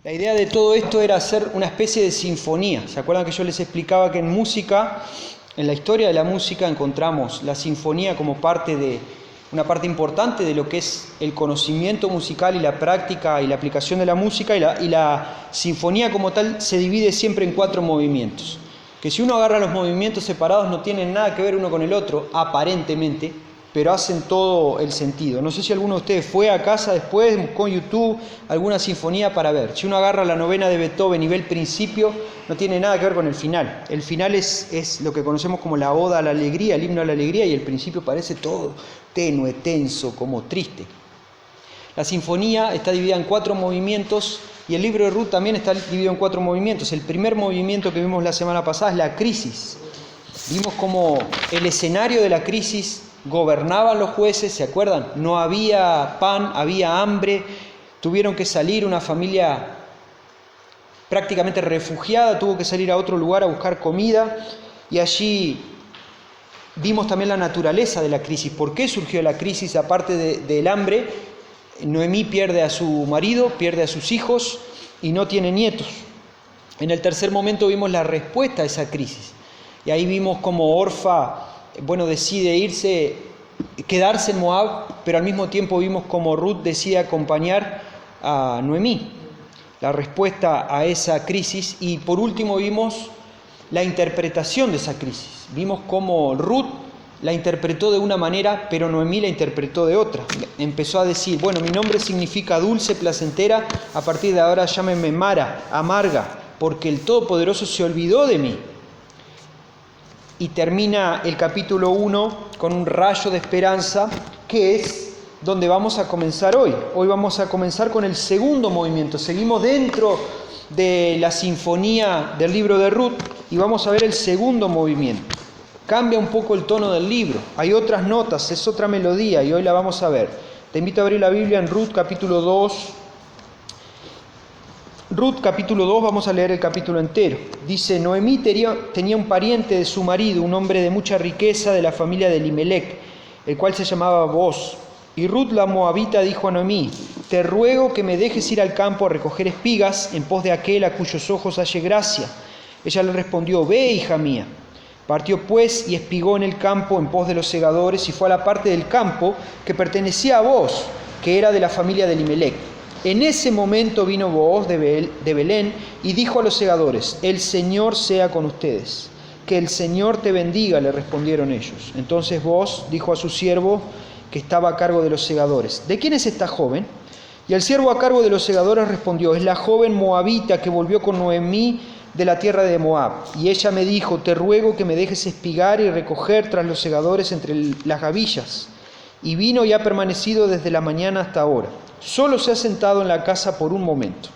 La idea de todo esto era hacer una especie de sinfonía. ¿Se acuerdan que yo les explicaba que en música, en la historia de la música, encontramos la sinfonía como una parte importante de lo que es el conocimiento musical y la práctica y la aplicación de la música, y la sinfonía como tal se divide siempre en 4 movimientos, que si uno agarra los movimientos separados no tienen nada que ver uno con el otro, aparentemente, pero hacen todo el sentido. No sé si alguno de ustedes fue a casa después, buscó en YouTube alguna sinfonía para ver. Si uno agarra la novena de Beethoven y ve el principio, no tiene nada que ver con el final. El final es lo que conocemos como la oda a la alegría, el himno a la alegría, y el principio parece todo tenue, tenso, como triste. La sinfonía está dividida en 4 movimientos, y el libro de Ruth también está dividido en 4 movimientos. El primer movimiento que vimos la semana pasada es la crisis. Vimos como el escenario de la crisis gobernaban los jueces, ¿se acuerdan? No había pan, había hambre, tuvieron que salir, una familia prácticamente refugiada tuvo que salir a otro lugar a buscar comida, y allí vimos también la naturaleza de la crisis. ¿Por qué surgió la crisis? Aparte del hambre, Noemí pierde a su marido, pierde a sus hijos y no tiene nietos. En el tercer momento vimos la respuesta a esa crisis, y ahí vimos cómo Orfa decide quedarse en Moab, pero al mismo tiempo vimos cómo Ruth decide acompañar a Noemí, la respuesta a esa crisis. Y por último vimos la interpretación de esa crisis. Vimos cómo Ruth la interpretó de una manera, pero Noemí la interpretó de otra. Empezó a decir, mi nombre significa dulce, placentera, a partir de ahora llámenme Mara, amarga, porque el Todopoderoso se olvidó de mí. Y termina el capítulo 1 con un rayo de esperanza, que es donde vamos a comenzar hoy. Hoy vamos a comenzar con el segundo movimiento. Seguimos dentro de la sinfonía del libro de Ruth y vamos a ver el segundo movimiento. Cambia un poco el tono del libro, hay otras notas, es otra melodía, y hoy la vamos a ver. Te invito a abrir la Biblia en Ruth capítulo 2. Ruth capítulo 2, vamos a leer el capítulo entero. Dice, Noemí tenía un pariente de su marido, un hombre de mucha riqueza de la familia de Elimelec, el cual se llamaba Booz. Y Ruth la moabita dijo a Noemí, te ruego que me dejes ir al campo a recoger espigas en pos de aquel a cuyos ojos halle gracia. Ella le respondió, ve, hija mía. Partió pues y espigó en el campo en pos de los segadores, y fue a la parte del campo que pertenecía a Booz, que era de la familia de Elimelec. En ese momento vino Booz de Belén y dijo a los segadores, el Señor sea con ustedes. Que el Señor te bendiga, le respondieron ellos. Entonces Booz dijo a su siervo que estaba a cargo de los segadores, ¿de quién es esta joven? Y el siervo a cargo de los segadores respondió, es la joven moabita que volvió con Noemí de la tierra de Moab. Y ella me dijo, te ruego que me dejes espigar y recoger tras los segadores entre las gavillas. Y vino y ha permanecido desde la mañana hasta ahora. Solo se ha sentado en la casa por un momento.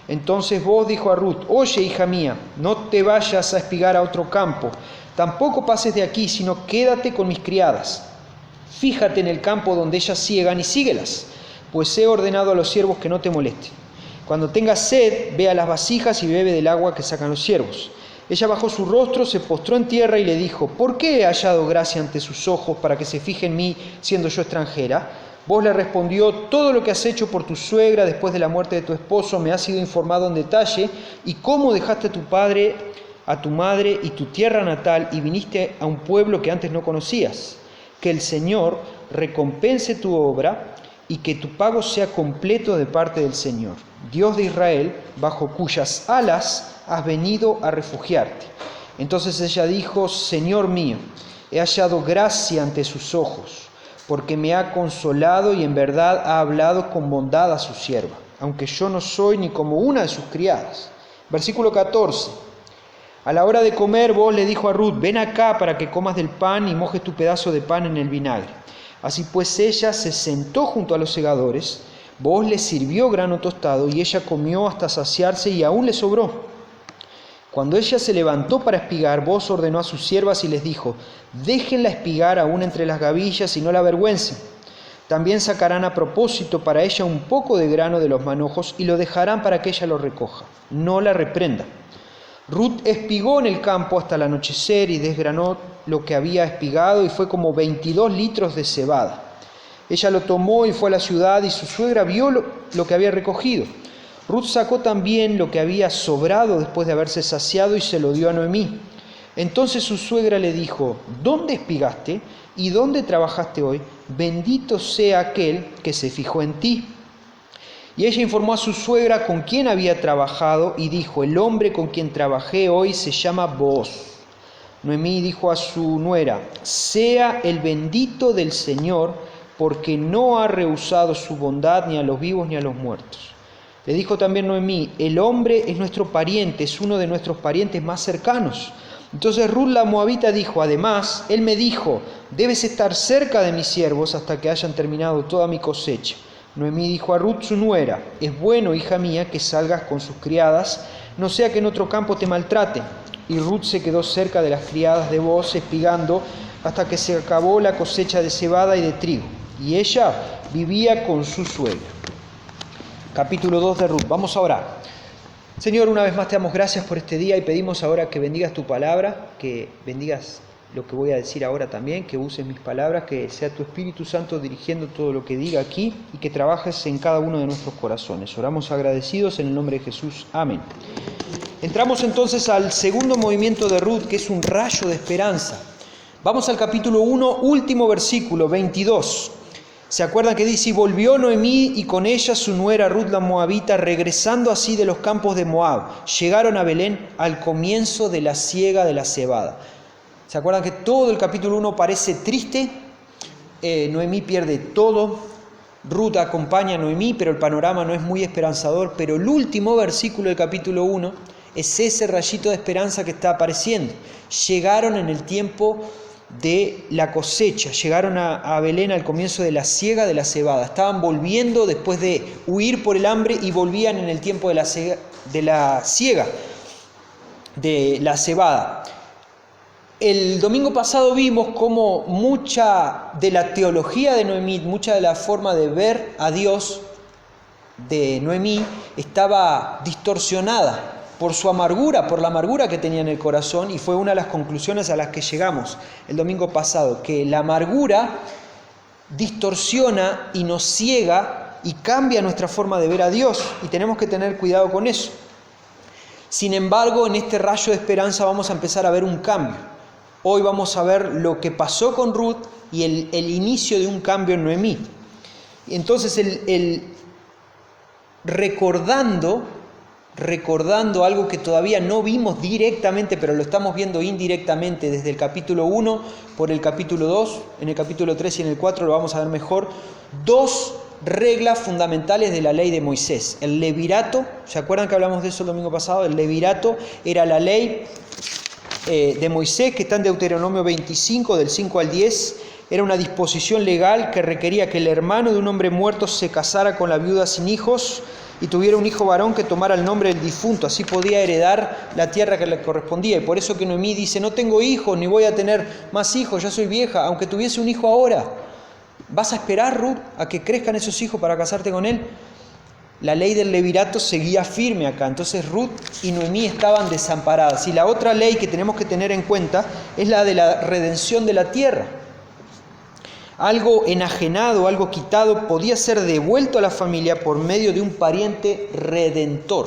Entonces Booz dijo a Ruth, oye, hija mía, no te vayas a espigar a otro campo, tampoco pases de aquí, sino quédate con mis criadas. Fíjate en el campo donde ellas siegan y síguelas, pues he ordenado a los siervos que no te molesten. Cuando tengas sed, ve a las vasijas y bebe del agua que sacan los siervos. Ella bajó su rostro, se postró en tierra y le dijo, ¿por qué he hallado gracia ante sus ojos para que se fije en mí, siendo yo extranjera? Booz le respondió, todo lo que has hecho por tu suegra después de la muerte de tu esposo me ha sido informado en detalle, y cómo dejaste a tu padre, a tu madre y tu tierra natal y viniste a un pueblo que antes no conocías. Que el Señor recompense tu obra y que tu pago sea completo de parte del Señor, Dios de Israel, bajo cuyas alas has venido a refugiarte. Entonces ella dijo, Señor mío, he hallado gracia ante sus ojos, porque me ha consolado y en verdad ha hablado con bondad a su sierva, aunque yo no soy ni como una de sus criadas. Versículo 14. A la hora de comer, Booz le dijo a Ruth, ven acá para que comas del pan y mojes tu pedazo de pan en el vinagre. Así pues ella se sentó junto a los segadores, Booz le sirvió grano tostado y ella comió hasta saciarse y aún le sobró. Cuando ella se levantó para espigar, Booz ordenó a sus siervas y les dijo, déjenla espigar aún entre las gavillas y no la avergüencen. También sacarán a propósito para ella un poco de grano de los manojos y lo dejarán para que ella lo recoja. No la reprenda. Ruth espigó en el campo hasta el anochecer y desgranó lo que había espigado y fue como 22 litros de cebada. Ella lo tomó y fue a la ciudad, y su suegra vio lo que había recogido. Ruth sacó también lo que había sobrado después de haberse saciado y se lo dio a Noemí. Entonces su suegra le dijo: ¿dónde espigaste y dónde trabajaste hoy? Bendito sea aquel que se fijó en ti. Y ella informó a su suegra con quién había trabajado y dijo: el hombre con quien trabajé hoy se llama Booz. Noemí dijo a su nuera: sea el bendito del Señor, porque no ha rehusado su bondad ni a los vivos ni a los muertos. Le dijo también Noemí: el hombre es nuestro pariente, es uno de nuestros parientes más cercanos. Entonces Ruth la moabita dijo: además, él me dijo: debes estar cerca de mis siervos hasta que hayan terminado toda mi cosecha. Noemí dijo a Ruth su nuera: es bueno, hija mía, que salgas con sus criadas, no sea que en otro campo te maltraten. Y Ruth se quedó cerca de las criadas de Booz, espigando hasta que se acabó la cosecha de cebada y de trigo. Y ella vivía con su suegra. Capítulo 2 de Ruth. Vamos a orar. Señor, una vez más te damos gracias por este día y pedimos ahora que bendigas tu palabra, que bendigas lo que voy a decir ahora también, que uses mis palabras, que sea tu Espíritu Santo dirigiendo todo lo que diga aquí y que trabajes en cada uno de nuestros corazones. Oramos agradecidos en el nombre de Jesús. Amén. Entramos entonces al segundo movimiento de Ruth, que es un rayo de esperanza. Vamos al capítulo 1, último versículo, 22. ¿Se acuerdan que dice: y volvió Noemí y con ella su nuera Ruth la moabita, regresando así de los campos de Moab? Llegaron a Belén al comienzo de la siega de la cebada. ¿Se acuerdan que todo el capítulo 1 parece triste? Noemí pierde todo. Ruth acompaña a Noemí, pero el panorama no es muy esperanzador. Pero el último versículo del capítulo 1 es ese rayito de esperanza que está apareciendo. Llegaron en el tiempo de la cosecha, llegaron a Belén al comienzo de la siega de la cebada. Estaban volviendo después de huir por el hambre y volvían en el tiempo de la siega de la cebada. El domingo pasado vimos cómo mucha de la teología de Noemí, mucha de la forma de ver a Dios de Noemí estaba distorsionada por su amargura, por la amargura que tenía en el corazón, y fue una de las conclusiones a las que llegamos el domingo pasado, que la amargura distorsiona y nos ciega y cambia nuestra forma de ver a Dios, y tenemos que tener cuidado con eso. Sin embargo, en este rayo de esperanza vamos a empezar a ver un cambio. Hoy vamos a ver lo que pasó con Ruth y el inicio de un cambio en Noemí. Entonces, recordando algo que todavía no vimos directamente, pero lo estamos viendo indirectamente desde el capítulo 1 por el capítulo 2, en el capítulo 3 y en el 4 lo vamos a ver mejor. Dos reglas fundamentales de la ley de Moisés. El levirato, ¿se acuerdan que hablamos de eso el domingo pasado? El levirato era la ley de Moisés, que está en Deuteronomio 25, del 5 al 10. Era una disposición legal que requería que el hermano de un hombre muerto se casara con la viuda sin hijos y tuviera un hijo varón que tomara el nombre del difunto, así podía heredar la tierra que le correspondía. Y por eso que Noemí dice: no tengo hijos, ni voy a tener más hijos, ya soy vieja, aunque tuviese un hijo ahora. ¿Vas a esperar, Ruth, a que crezcan esos hijos para casarte con él? La ley del levirato seguía firme acá, entonces Ruth y Noemí estaban desamparadas. Y la otra ley que tenemos que tener en cuenta es la de la redención de la tierra. Algo enajenado, algo quitado, podía ser devuelto a la familia por medio de un pariente redentor.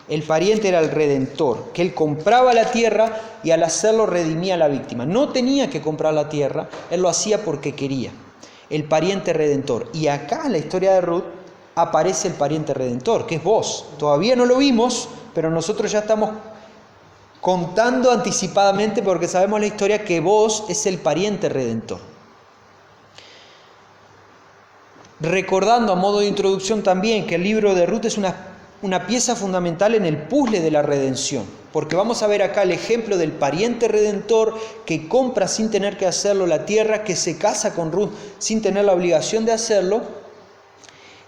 El pariente era el redentor, que él compraba la tierra y al hacerlo redimía a la víctima. No tenía que comprar la tierra, él lo hacía porque quería. El pariente redentor. Y acá en la historia de Ruth aparece el pariente redentor, que es Booz. Todavía no lo vimos, pero nosotros ya estamos contando anticipadamente porque sabemos la historia que Booz es el pariente redentor. Recordando a modo de introducción también que el libro de Ruth es una pieza fundamental en el puzzle de la redención, porque vamos a ver acá el ejemplo del pariente redentor que compra sin tener que hacerlo la tierra, que se casa con Ruth sin tener la obligación de hacerlo,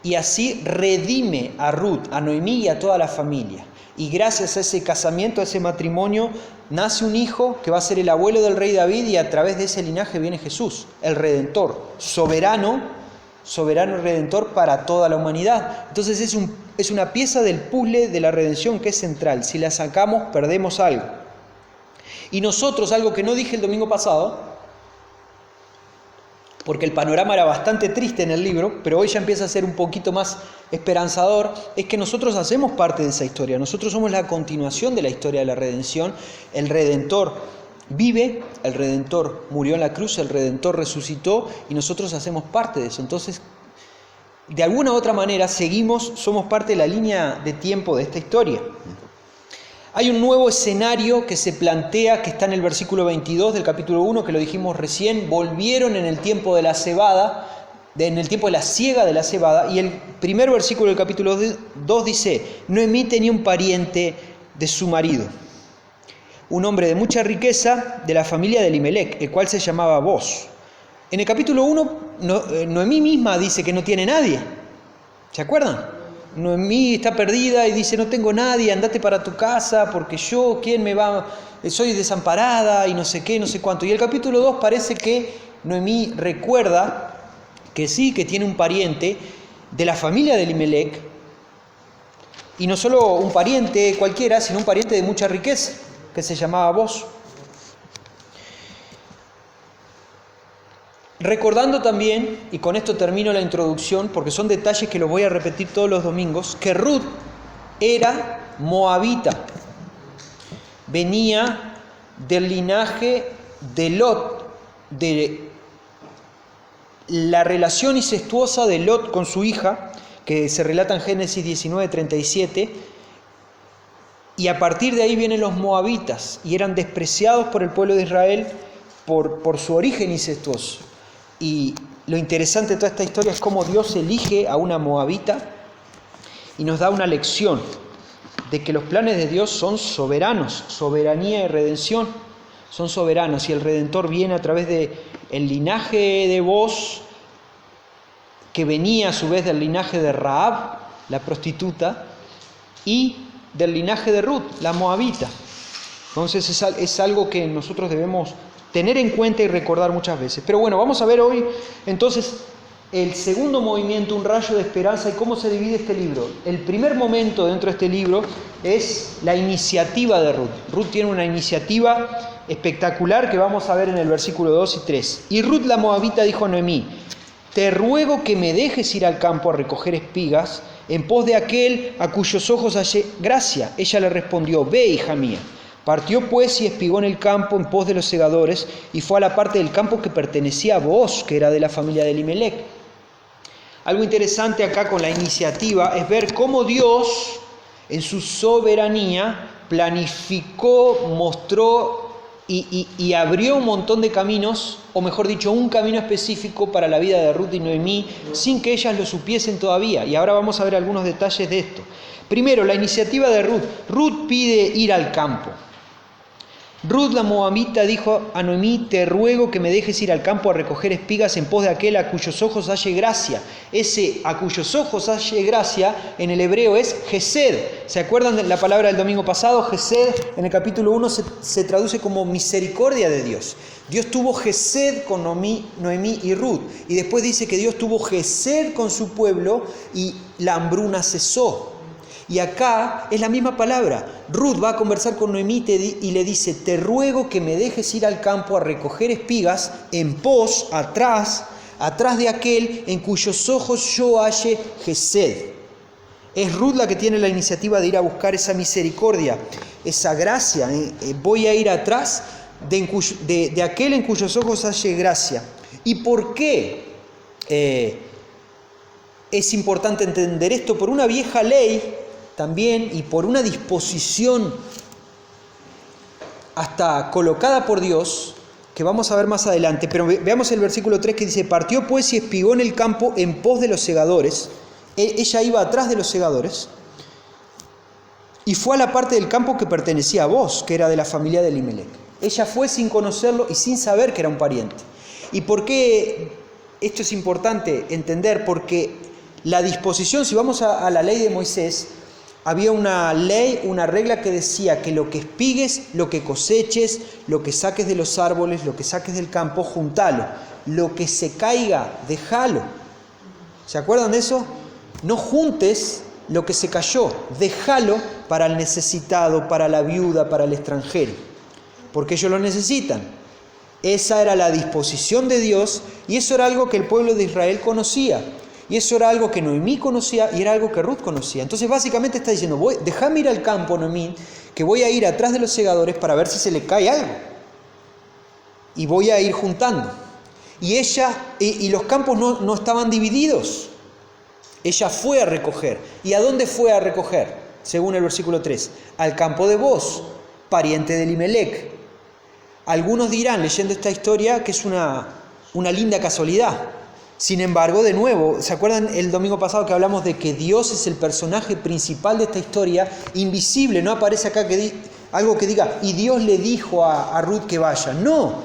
y así redime a Ruth, a Noemí y a toda la familia. Y gracias a ese casamiento, a ese matrimonio, nace un hijo que va a ser el abuelo del rey David, y a través de ese linaje viene Jesús, el Redentor, soberano y redentor para toda la humanidad. Entonces es una pieza del puzzle de la redención que es central. Si la sacamos, perdemos algo. Y nosotros, algo que no dije el domingo pasado, porque el panorama era bastante triste en el libro, pero hoy ya empieza a ser un poquito más esperanzador, es que nosotros hacemos parte de esa historia. Nosotros somos la continuación de la historia de la redención. El Redentor vive, el Redentor murió en la cruz, el Redentor resucitó y nosotros hacemos parte de eso. Entonces, de alguna u otra manera, somos parte de la línea de tiempo de esta historia. Hay un nuevo escenario que se plantea, que está en el versículo 22 del capítulo 1, que lo dijimos recién. Volvieron en el tiempo de la cebada, en el tiempo de la siega de la cebada, y el primer versículo del capítulo 2 dice: Noemí tenía un pariente de su marido, un hombre de mucha riqueza de la familia de Elimelec, el cual se llamaba Boz. En el capítulo 1, Noemí misma dice que no tiene nadie. ¿Se acuerdan? Noemí está perdida y dice: no tengo nadie, andate para tu casa, porque yo, ¿quién me va? Soy desamparada y no sé qué, no sé cuánto. Y el capítulo 2 parece que Noemí recuerda que sí, que tiene un pariente de la familia de Elimelec, y no solo un pariente cualquiera, sino un pariente de mucha riqueza, que se llamaba Boz. Recordando también, y con esto termino la introducción, porque son detalles que los voy a repetir todos los domingos, que Ruth era moabita, venía del linaje de Lot, de la relación incestuosa de Lot con su hija, que se relata en Génesis 19:37, y a partir de ahí vienen los moabitas, y eran despreciados por el pueblo de Israel por su origen incestuoso. Y lo interesante de toda esta historia es cómo Dios elige a una moabita y nos da una lección de que los planes de Dios son soberanos, soberanía y redención, son soberanos, y el Redentor viene a través del linaje de Boz, que venía a su vez del linaje de Rahab, la prostituta, y del linaje de Ruth, la moabita. Entonces es algo que nosotros debemos tener en cuenta y recordar muchas veces. Pero bueno, vamos a ver hoy entonces el segundo movimiento, un rayo de esperanza, y cómo se divide este libro. El primer momento dentro de este libro es la iniciativa de Ruth. Ruth tiene una iniciativa espectacular que vamos a ver en el versículo 2 y 3. Y Ruth la moabita dijo a Noemí: te ruego que me dejes ir al campo a recoger espigas en pos de aquel a cuyos ojos hallé gracia. Ella le respondió: ve, hija mía. Partió pues y espigó en el campo en pos de los segadores, y fue a la parte del campo que pertenecía a Boz, que era de la familia de Elimelec. Algo interesante acá con la iniciativa es ver cómo Dios, en su soberanía, planificó, mostró y abrió un montón de caminos, o mejor dicho, un camino específico para la vida de Ruth y Noemí, sin que ellas lo supiesen todavía. Y ahora vamos a ver algunos detalles de esto. Primero, la iniciativa de Ruth. Ruth pide ir al campo. Ruth la moabita dijo a Noemí: te ruego que me dejes ir al campo a recoger espigas en pos de aquel a cuyos ojos halle gracia. Ese a cuyos ojos halle gracia en el hebreo es Gesed. ¿Se acuerdan de la palabra del domingo pasado? Gesed en el capítulo 1 se traduce como misericordia de Dios. Dios tuvo Gesed con Noemí y Ruth, y después dice que Dios tuvo Gesed con su pueblo y la hambruna cesó. Y acá es la misma palabra. Ruth va a conversar con Noemí y le dice: te ruego que me dejes ir al campo a recoger espigas en pos, atrás de aquel en cuyos ojos yo halle Gesed. Es Ruth la que tiene la iniciativa de ir a buscar esa misericordia, esa gracia. Voy a ir atrás de aquel en cuyos ojos halle gracia. ¿Y por qué es importante entender esto? Por una vieja ley también, y por una disposición hasta colocada por Dios, que vamos a ver más adelante. Pero veamos el versículo 3 que dice: partió pues y espigó en el campo en pos de los segadores. Ella iba atrás de los segadores y fue a la parte del campo que pertenecía a Boz, que era de la familia de Elimelec. Ella fue sin conocerlo y sin saber que era un pariente. ¿Y por qué esto es importante entender? Porque la disposición, si vamos a la ley de Moisés, había una ley, una regla que decía que lo que espigues, lo que coseches, lo que saques de los árboles, lo que saques del campo, juntalo. Lo que se caiga, déjalo. ¿Se acuerdan de eso? No juntes lo que se cayó, déjalo para el necesitado, para la viuda, para el extranjero, porque ellos lo necesitan. Esa era la disposición de Dios y eso era algo que el pueblo de Israel conocía. Y eso era algo que Noemí conocía y era algo que Ruth conocía. Entonces básicamente está diciendo, déjame ir al campo, Noemí, que voy a ir atrás de los segadores para ver si se le cae algo. Y voy a ir juntando. Y los campos no estaban divididos. Ella fue a recoger. ¿Y a dónde fue a recoger? Según el versículo 3. Al campo de Boz, pariente de Elimelec. Algunos dirán, leyendo esta historia, que es una linda casualidad. Sin embargo, de nuevo, ¿se acuerdan el domingo pasado que hablamos de que Dios es el personaje principal de esta historia? Invisible, no aparece acá algo que diga, y Dios le dijo a Ruth que vaya. No,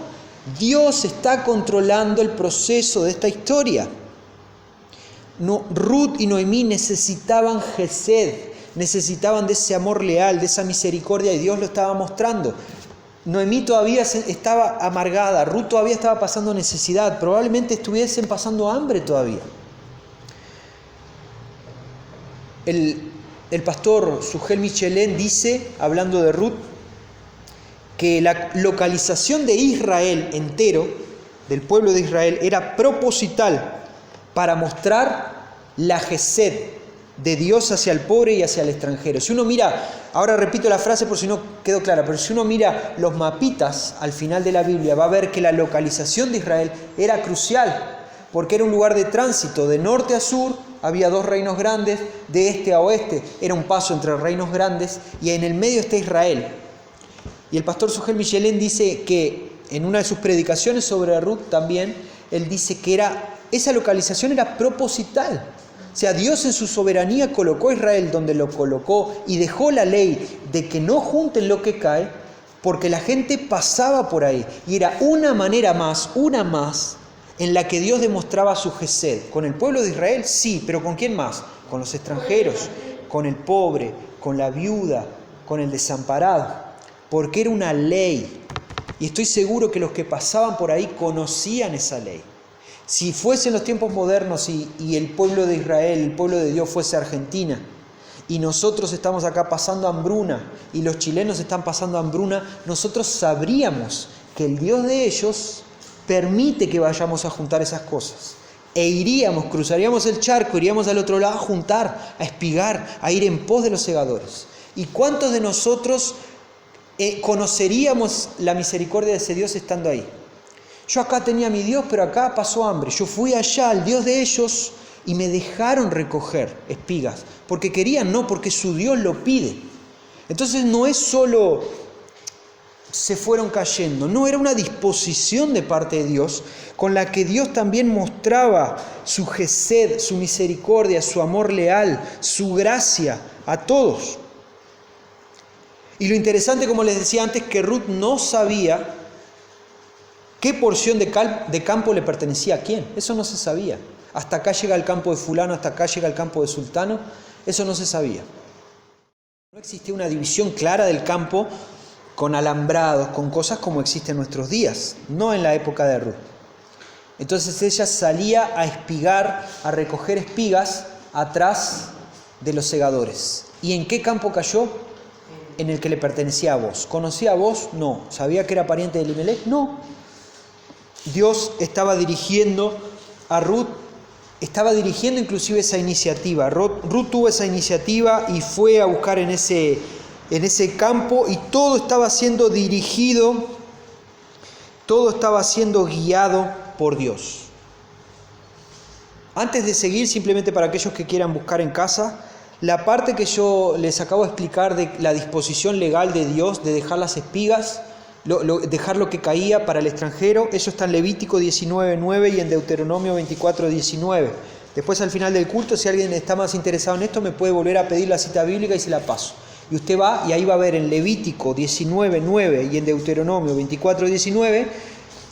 Dios está controlando el proceso de esta historia. No, Ruth y Noemí necesitaban Gesed, necesitaban de ese amor leal, de esa misericordia, y Dios lo estaba mostrando. Noemí todavía estaba amargada, Ruth todavía estaba pasando necesidad, probablemente estuviesen pasando hambre todavía. El pastor Sugel Michelén dice, hablando de Ruth, que la localización de Israel entero, del pueblo de Israel, era proposital para mostrar la Gesed de Dios hacia el pobre y hacia el extranjero. Si uno mira, ahora repito la frase por si no quedó clara, pero si uno mira los mapitas al final de la Biblia, va a ver que la localización de Israel era crucial, porque era un lugar de tránsito, de norte a sur, había dos reinos grandes, de este a oeste, era un paso entre reinos grandes, y en el medio está Israel. Y el pastor Sugel Michelén dice que, en una de sus predicaciones sobre Ruth también, él dice que esa localización era proposital. O sea, Dios en su soberanía colocó a Israel donde lo colocó y dejó la ley de que no junten lo que cae, porque la gente pasaba por ahí. Y era una más, en la que Dios demostraba su Gesed. ¿Con el pueblo de Israel? Sí, pero ¿con quién más? Con los extranjeros, con el pobre, con la viuda, con el desamparado. Porque era una ley. Y estoy seguro que los que pasaban por ahí conocían esa ley. Si fuesen los tiempos modernos y el pueblo de Israel, el pueblo de Dios fuese Argentina, y nosotros estamos acá pasando hambruna, y los chilenos están pasando hambruna, nosotros sabríamos que el Dios de ellos permite que vayamos a juntar esas cosas. E cruzaríamos el charco, iríamos al otro lado a juntar, a espigar, a ir en pos de los segadores. ¿Y cuántos de nosotros conoceríamos la misericordia de ese Dios estando ahí? Yo acá tenía a mi Dios, pero acá pasó hambre. Yo fui allá al Dios de ellos y me dejaron recoger espigas. Porque querían, no, porque su Dios lo pide. Entonces no es solo se fueron cayendo, no, era una disposición de parte de Dios con la que Dios también mostraba su gesed, su misericordia, su amor leal, su gracia a todos. Y lo interesante, como les decía antes, que Ruth no sabía qué porción de campo le pertenecía a quién. Eso no se sabía. Hasta acá llega el campo de fulano, hasta acá llega el campo de sultano. Eso no se sabía. No existía una división clara del campo con alambrados, con cosas como existe en nuestros días, no en la época de Ruth. Entonces ella salía a espigar, a recoger espigas atrás de los segadores. ¿Y en qué campo cayó? En el que le pertenecía a Boz. ¿Conocía a Boz? No. ¿Sabía que era pariente de Elimelec? No. Dios estaba dirigiendo a Ruth, estaba dirigiendo inclusive esa iniciativa. Ruth tuvo esa iniciativa y fue a buscar en ese campo, y todo estaba siendo dirigido, todo estaba siendo guiado por Dios. Antes de seguir, simplemente para aquellos que quieran buscar en casa, la parte que yo les acabo de explicar de la disposición legal de Dios de dejar las espigas, dejar lo que caía para el extranjero, eso está en Levítico 19:9 y en Deuteronomio 24:19. Después, al final del culto, si alguien está más interesado en esto, me puede volver a pedir la cita bíblica y se la paso. Y usted va y ahí va a ver en Levítico 19:9 y en Deuteronomio 24:19,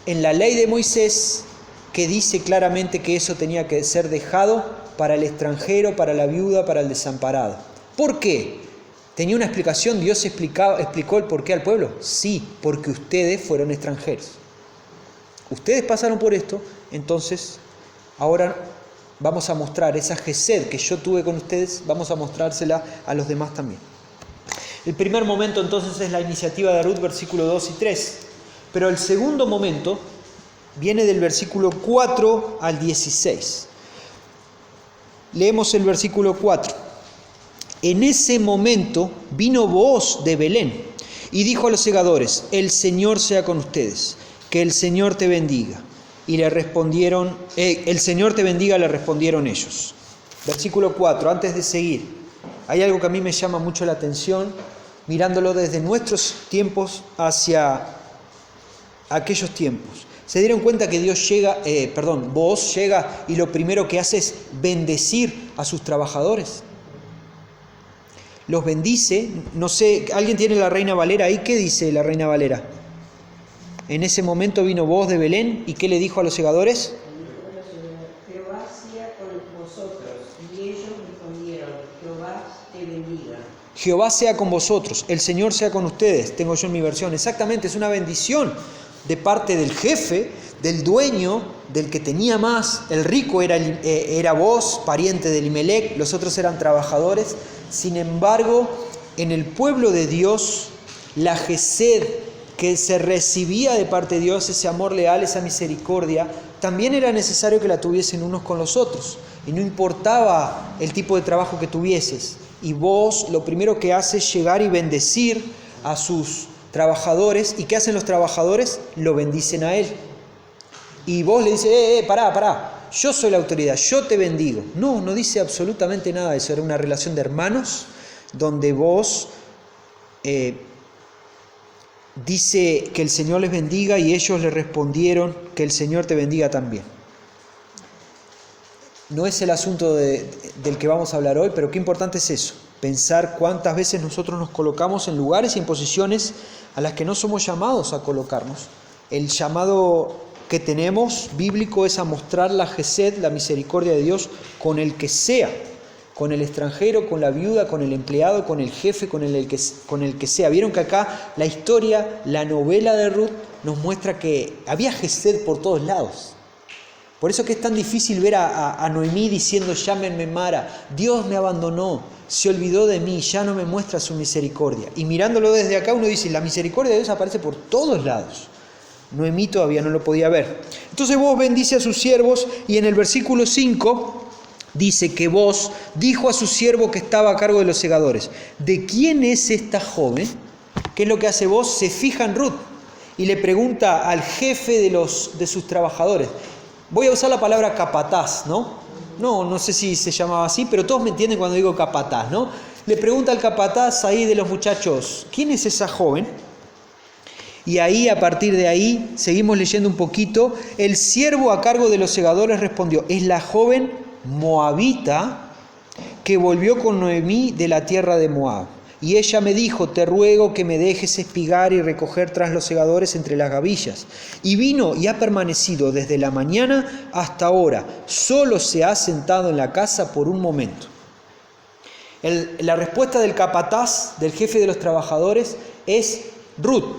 en la ley de Moisés, que dice claramente que eso tenía que ser dejado para el extranjero, para la viuda, para el desamparado. ¿Por qué? ¿Tenía una explicación? ¿Dios explicó el porqué al pueblo? Sí, porque ustedes fueron extranjeros. Ustedes pasaron por esto, entonces ahora vamos a mostrar esa gesed que yo tuve con ustedes, vamos a mostrársela a los demás también. El primer momento entonces es la iniciativa de Ruth, versículos 2 y 3. Pero el segundo momento viene del versículo 4 al 16. Leemos el versículo 4. En ese momento vino Booz de Belén y dijo a los segadores: el Señor sea con ustedes, que el Señor te bendiga. Y le respondieron, el Señor te bendiga, le respondieron ellos. Versículo 4, antes de seguir, hay algo que a mí me llama mucho la atención, mirándolo desde nuestros tiempos hacia aquellos tiempos. ¿Se dieron cuenta que Booz llega y lo primero que hace es bendecir a sus trabajadores? Los bendice, no sé, ¿alguien tiene la Reina Valera ahí? ¿Qué dice la Reina Valera? En ese momento vino Booz de Belén, ¿y qué le dijo a los segadores? Jehová sea con vosotros. Y ellos respondieron: Jehová te bendiga. Jehová sea con vosotros, el Señor sea con ustedes. Tengo yo en mi versión. Exactamente, es una bendición de parte del jefe, del dueño, del que tenía más. El rico era Booz, pariente de Elimelec, los otros eran trabajadores. Sin embargo, en el pueblo de Dios, la Gesed que se recibía de parte de Dios, ese amor leal, esa misericordia, también era necesario que la tuviesen unos con los otros. Y no importaba el tipo de trabajo que tuvieses. Y Booz lo primero que hace es llegar y bendecir a sus trabajadores. ¿Y qué hacen los trabajadores? Lo bendicen a él. Y Booz le dice: pará, yo soy la autoridad, yo te bendigo. No dice absolutamente nada de eso. Era una relación de hermanos donde Booz dice que el Señor les bendiga y ellos le respondieron: que el Señor te bendiga también. No es el asunto del que vamos a hablar hoy, pero qué importante es eso. Pensar cuántas veces nosotros nos colocamos en lugares y en posiciones a las que no somos llamados a colocarnos. El llamado que tenemos bíblico es a mostrar la Gesed, la misericordia de Dios, con el que sea, con el extranjero, con la viuda, con el empleado, con el jefe, con el que sea. Vieron que acá la historia, la novela de Ruth nos muestra que había Gesed por todos lados. Por eso que es tan difícil ver a Noemí diciendo: llámenme Mara, Dios me abandonó, se olvidó de mí, ya no me muestra su misericordia. Y mirándolo desde acá uno dice: la misericordia de Dios aparece por todos lados. Noemí todavía no lo podía ver. Entonces Booz bendice a sus siervos y en el versículo 5 dice que Booz dijo a su siervo que estaba a cargo de los segadores: ¿de quién es esta joven? ¿Qué es lo que hace Booz? Se fija en Ruth y le pregunta al jefe de sus trabajadores. Voy a usar la palabra capataz, ¿no? No sé si se llamaba así, pero todos me entienden cuando digo capataz, ¿no? Le pregunta al capataz ahí de los muchachos: ¿quién es esa joven? Y ahí, a partir de ahí, seguimos leyendo un poquito. El siervo a cargo de los segadores respondió: es la joven moabita que volvió con Noemí de la tierra de Moab. Y ella me dijo: te ruego que me dejes espigar y recoger tras los segadores entre las gavillas. Y vino y ha permanecido desde la mañana hasta ahora. Solo se ha sentado en la casa por un momento. La respuesta del capataz, del jefe de los trabajadores, es Ruth,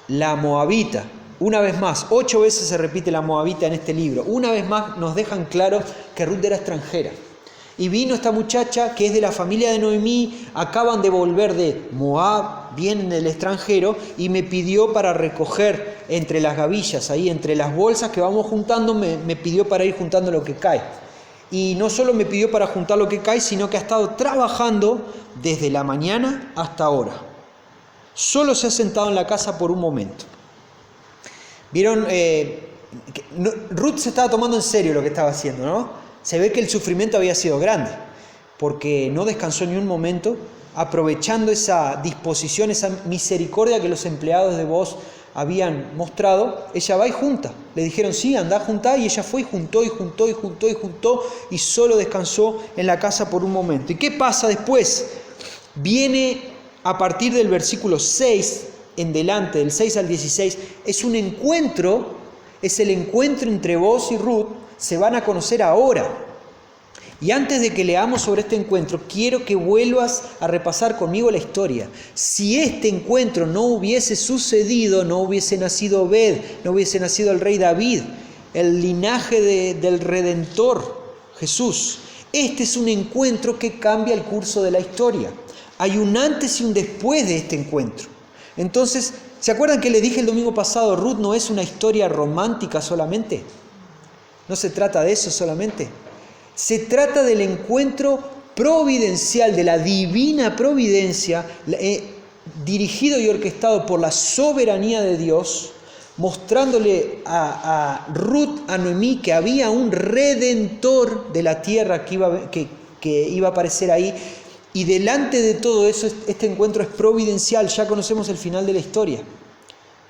la moabita. Una vez más, 8 veces se repite la moabita en este libro. Una vez más nos dejan claro que Ruth era extranjera. Y vino esta muchacha que es de la familia de Noemí, acaban de volver de Moab, vienen del extranjero, y me pidió para recoger entre las gavillas, ahí entre las bolsas que vamos juntando, me pidió para ir juntando lo que cae. Y no solo me pidió para juntar lo que cae, sino que ha estado trabajando desde la mañana hasta ahora. Solo se ha sentado en la casa por un momento. Vieron, Ruth se estaba tomando en serio lo que estaba haciendo, ¿no? Se ve que el sufrimiento había sido grande, porque no descansó ni un momento, aprovechando esa disposición, esa misericordia que los empleados de Booz habían mostrado. Ella va y junta. Le dijeron: sí, anda a juntar, y ella fue y juntó, y solo descansó en la casa por un momento. ¿Y qué pasa después? Viene a partir del versículo 6 en delante, del 6 al 16, es un encuentro, es el encuentro entre Booz y Ruth. Se van a conocer ahora. Y antes de que leamos sobre este encuentro, quiero que vuelvas a repasar conmigo la historia. Si este encuentro no hubiese sucedido, no hubiese nacido Obed, no hubiese nacido el rey David, el linaje del Redentor, Jesús. Este es un encuentro que cambia el curso de la historia. Hay un antes y un después de este encuentro. Entonces, ¿Se acuerdan que les dije el domingo pasado, Ruth no es una historia romántica solamente? No se trata de eso solamente. Se trata del encuentro providencial, de la divina providencia, dirigido y orquestado por la soberanía de Dios, mostrándole a Ruth, a Noemí, que había un redentor de la tierra que iba a aparecer ahí. Y delante de todo eso, este encuentro es providencial. Ya conocemos el final de la historia.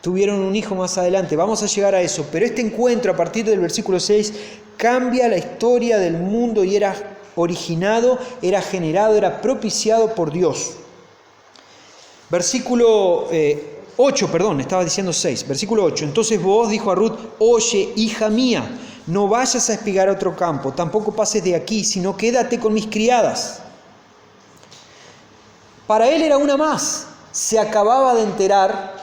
Tuvieron un hijo más adelante. Vamos a llegar a eso. Pero este encuentro, a partir del versículo 6, cambia la historia del mundo y era originado, era generado, era propiciado por Dios. Versículo 8, estaba diciendo 6. Versículo 8. Entonces Booz dijo a Ruth: oye, hija mía, no vayas a espigar a otro campo, tampoco pases de aquí, sino quédate con mis criadas. Para él era una más. Se acababa de enterar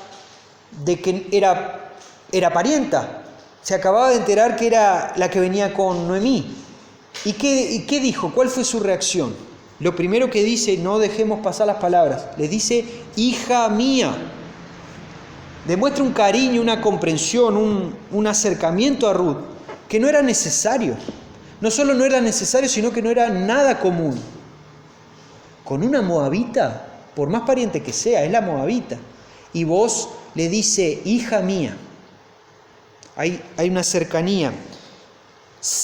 de que era parienta. Se acababa de enterar que era la que venía con Noemí. ¿Y qué dijo? ¿Cuál fue su reacción? Lo primero que dice, no dejemos pasar las palabras, le dice, hija mía. Demuestra un cariño, una comprensión, un acercamiento a Ruth que no era necesario. No solo no era necesario, sino que no era nada común. Con una moabita, por más pariente que sea, es la moabita. Y Booz le dice, hija mía. Hay una cercanía.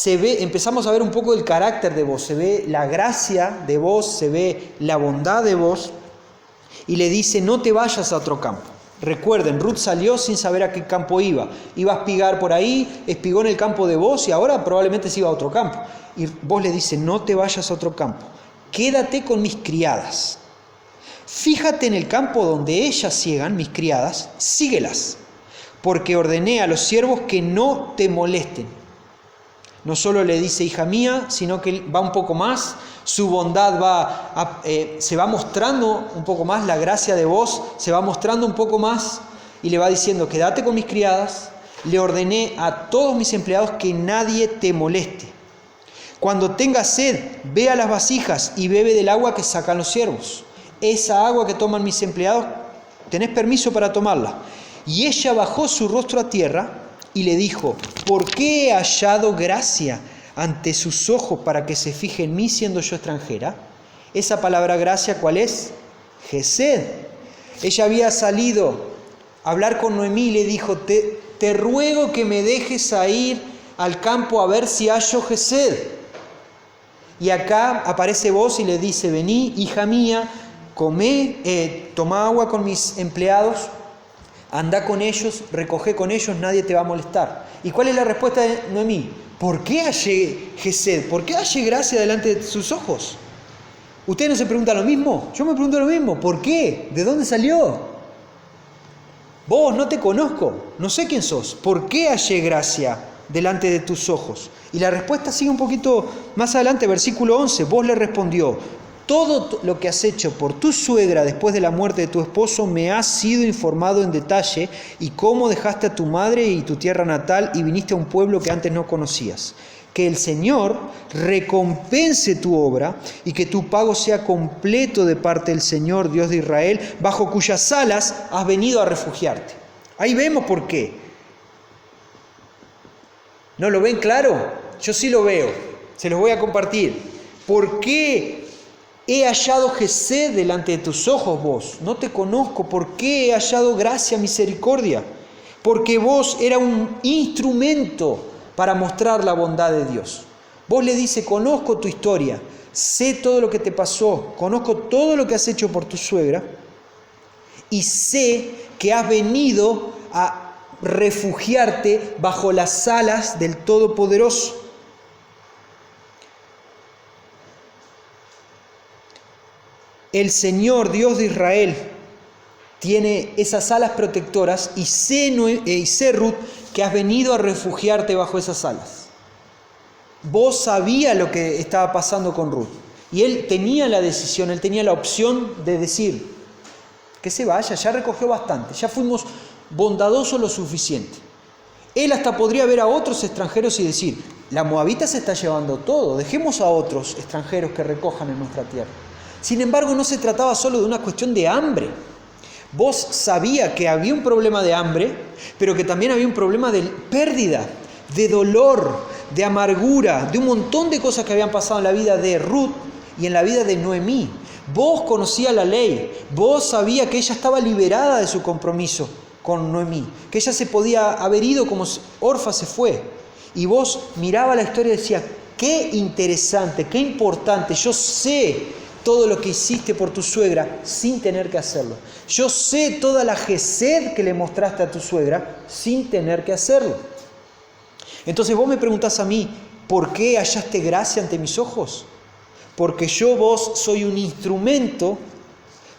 Empezamos a ver un poco el carácter de Booz. Se ve la gracia de Booz, se ve la bondad de Booz. Y le dice, no te vayas a otro campo. Recuerden, Ruth salió sin saber a qué campo iba. Iba a espigar por ahí, espigó en el campo de Booz y ahora probablemente se iba a otro campo. Y Booz le dice, no te vayas a otro campo. Quédate con mis criadas. Fíjate en el campo donde ellas ciegan, mis criadas, síguelas, porque ordené a los siervos que no te molesten. No solo le dice hija mía, sino que va un poco más, su bondad se va mostrando un poco más, la gracia de Booz se va mostrando un poco más y le va diciendo, quédate con mis criadas, le ordené a todos mis empleados que nadie te moleste. Cuando tengas sed, ve a las vasijas y bebe del agua que sacan los siervos. Esa agua que toman mis empleados, tenés permiso para tomarla. Y ella bajó su rostro a tierra y le dijo, ¿por qué he hallado gracia ante sus ojos para que se fije en mí siendo yo extranjera? Esa palabra gracia, ¿cuál es? Gesed. Ella había salido a hablar con Noemí y le dijo, te ruego que me dejes a ir al campo a ver si hallo Gesed. Y acá aparece Booz y le dice, vení, hija mía, toma agua con mis empleados, anda con ellos, recoge con ellos, nadie te va a molestar. ¿Y cuál es la respuesta de Noemí? ¿Por qué hallé Gesed? ¿Por qué hallé gracia delante de sus ojos? ¿Ustedes no se preguntan lo mismo? Yo me pregunto lo mismo. ¿Por qué? ¿De dónde salió? Vos, no te conozco, no sé quién sos. ¿Por qué hallé gracia delante de tus ojos? Y la respuesta sigue un poquito más adelante, versículo 11. Vos le respondió, todo lo que has hecho por tu suegra después de la muerte de tu esposo me ha sido informado en detalle, y cómo dejaste a tu madre y tu tierra natal y viniste a un pueblo que antes no conocías. Que el Señor recompense tu obra y que tu pago sea completo de parte del Señor, Dios de Israel, bajo cuyas alas has venido a refugiarte. Ahí vemos por qué. ¿No lo ven claro? Yo sí lo veo. Se los voy a compartir. ¿Por qué he hallado Gesed delante de tus ojos vos? No te conozco. ¿Por qué he hallado gracia, misericordia? Porque vos era un instrumento para mostrar la bondad de Dios. Vos le dice, conozco tu historia, sé todo lo que te pasó, conozco todo lo que has hecho por tu suegra y sé que has venido a refugiarte bajo las alas del Todopoderoso. El Señor, Dios de Israel, tiene esas alas protectoras y sé, Ruth, que has venido a refugiarte bajo esas alas. Vos sabías lo que estaba pasando con Ruth y él tenía la decisión, él tenía la opción de decir que se vaya, ya recogió bastante, ya fuimos bondadosos lo suficiente. Él hasta podría ver a otros extranjeros y decir, la moabita se está llevando todo, dejemos a otros extranjeros que recojan en nuestra tierra. Sin embargo, no se trataba solo de una cuestión de hambre, Vos sabías que había un problema de hambre, pero que también había un problema de pérdida, de dolor, de amargura, de un montón de cosas que habían pasado en la vida de Ruth y en la vida de Noemí. Vos conocías la ley, vos sabías que ella estaba liberada de su compromiso con Noemí, que ella se podía haber ido como Orfa se fue. Y vos mirabas la historia y decías, qué interesante, qué importante, yo sé todo lo que hiciste por tu suegra sin tener que hacerlo. Yo sé toda la gesed que le mostraste a tu suegra sin tener que hacerlo. Entonces vos me preguntás a mí, ¿por qué hallaste gracia ante mis ojos? Porque yo, vos, soy un instrumento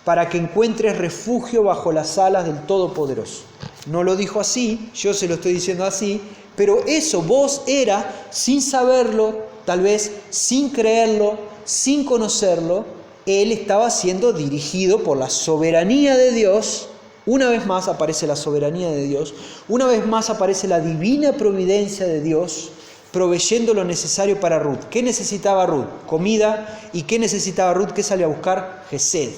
para que encuentres refugio bajo las alas del Todopoderoso. No lo dijo así, yo se lo estoy diciendo así, pero eso vos era, sin saberlo, tal vez sin creerlo, sin conocerlo, él estaba siendo dirigido por la soberanía de Dios. Una vez más aparece la soberanía de Dios, una vez más aparece la divina providencia de Dios, proveyendo lo necesario para Ruth. ¿Qué necesitaba Ruth? Comida. ¿Y qué necesitaba Ruth? ¿Qué salió a buscar? Gesed,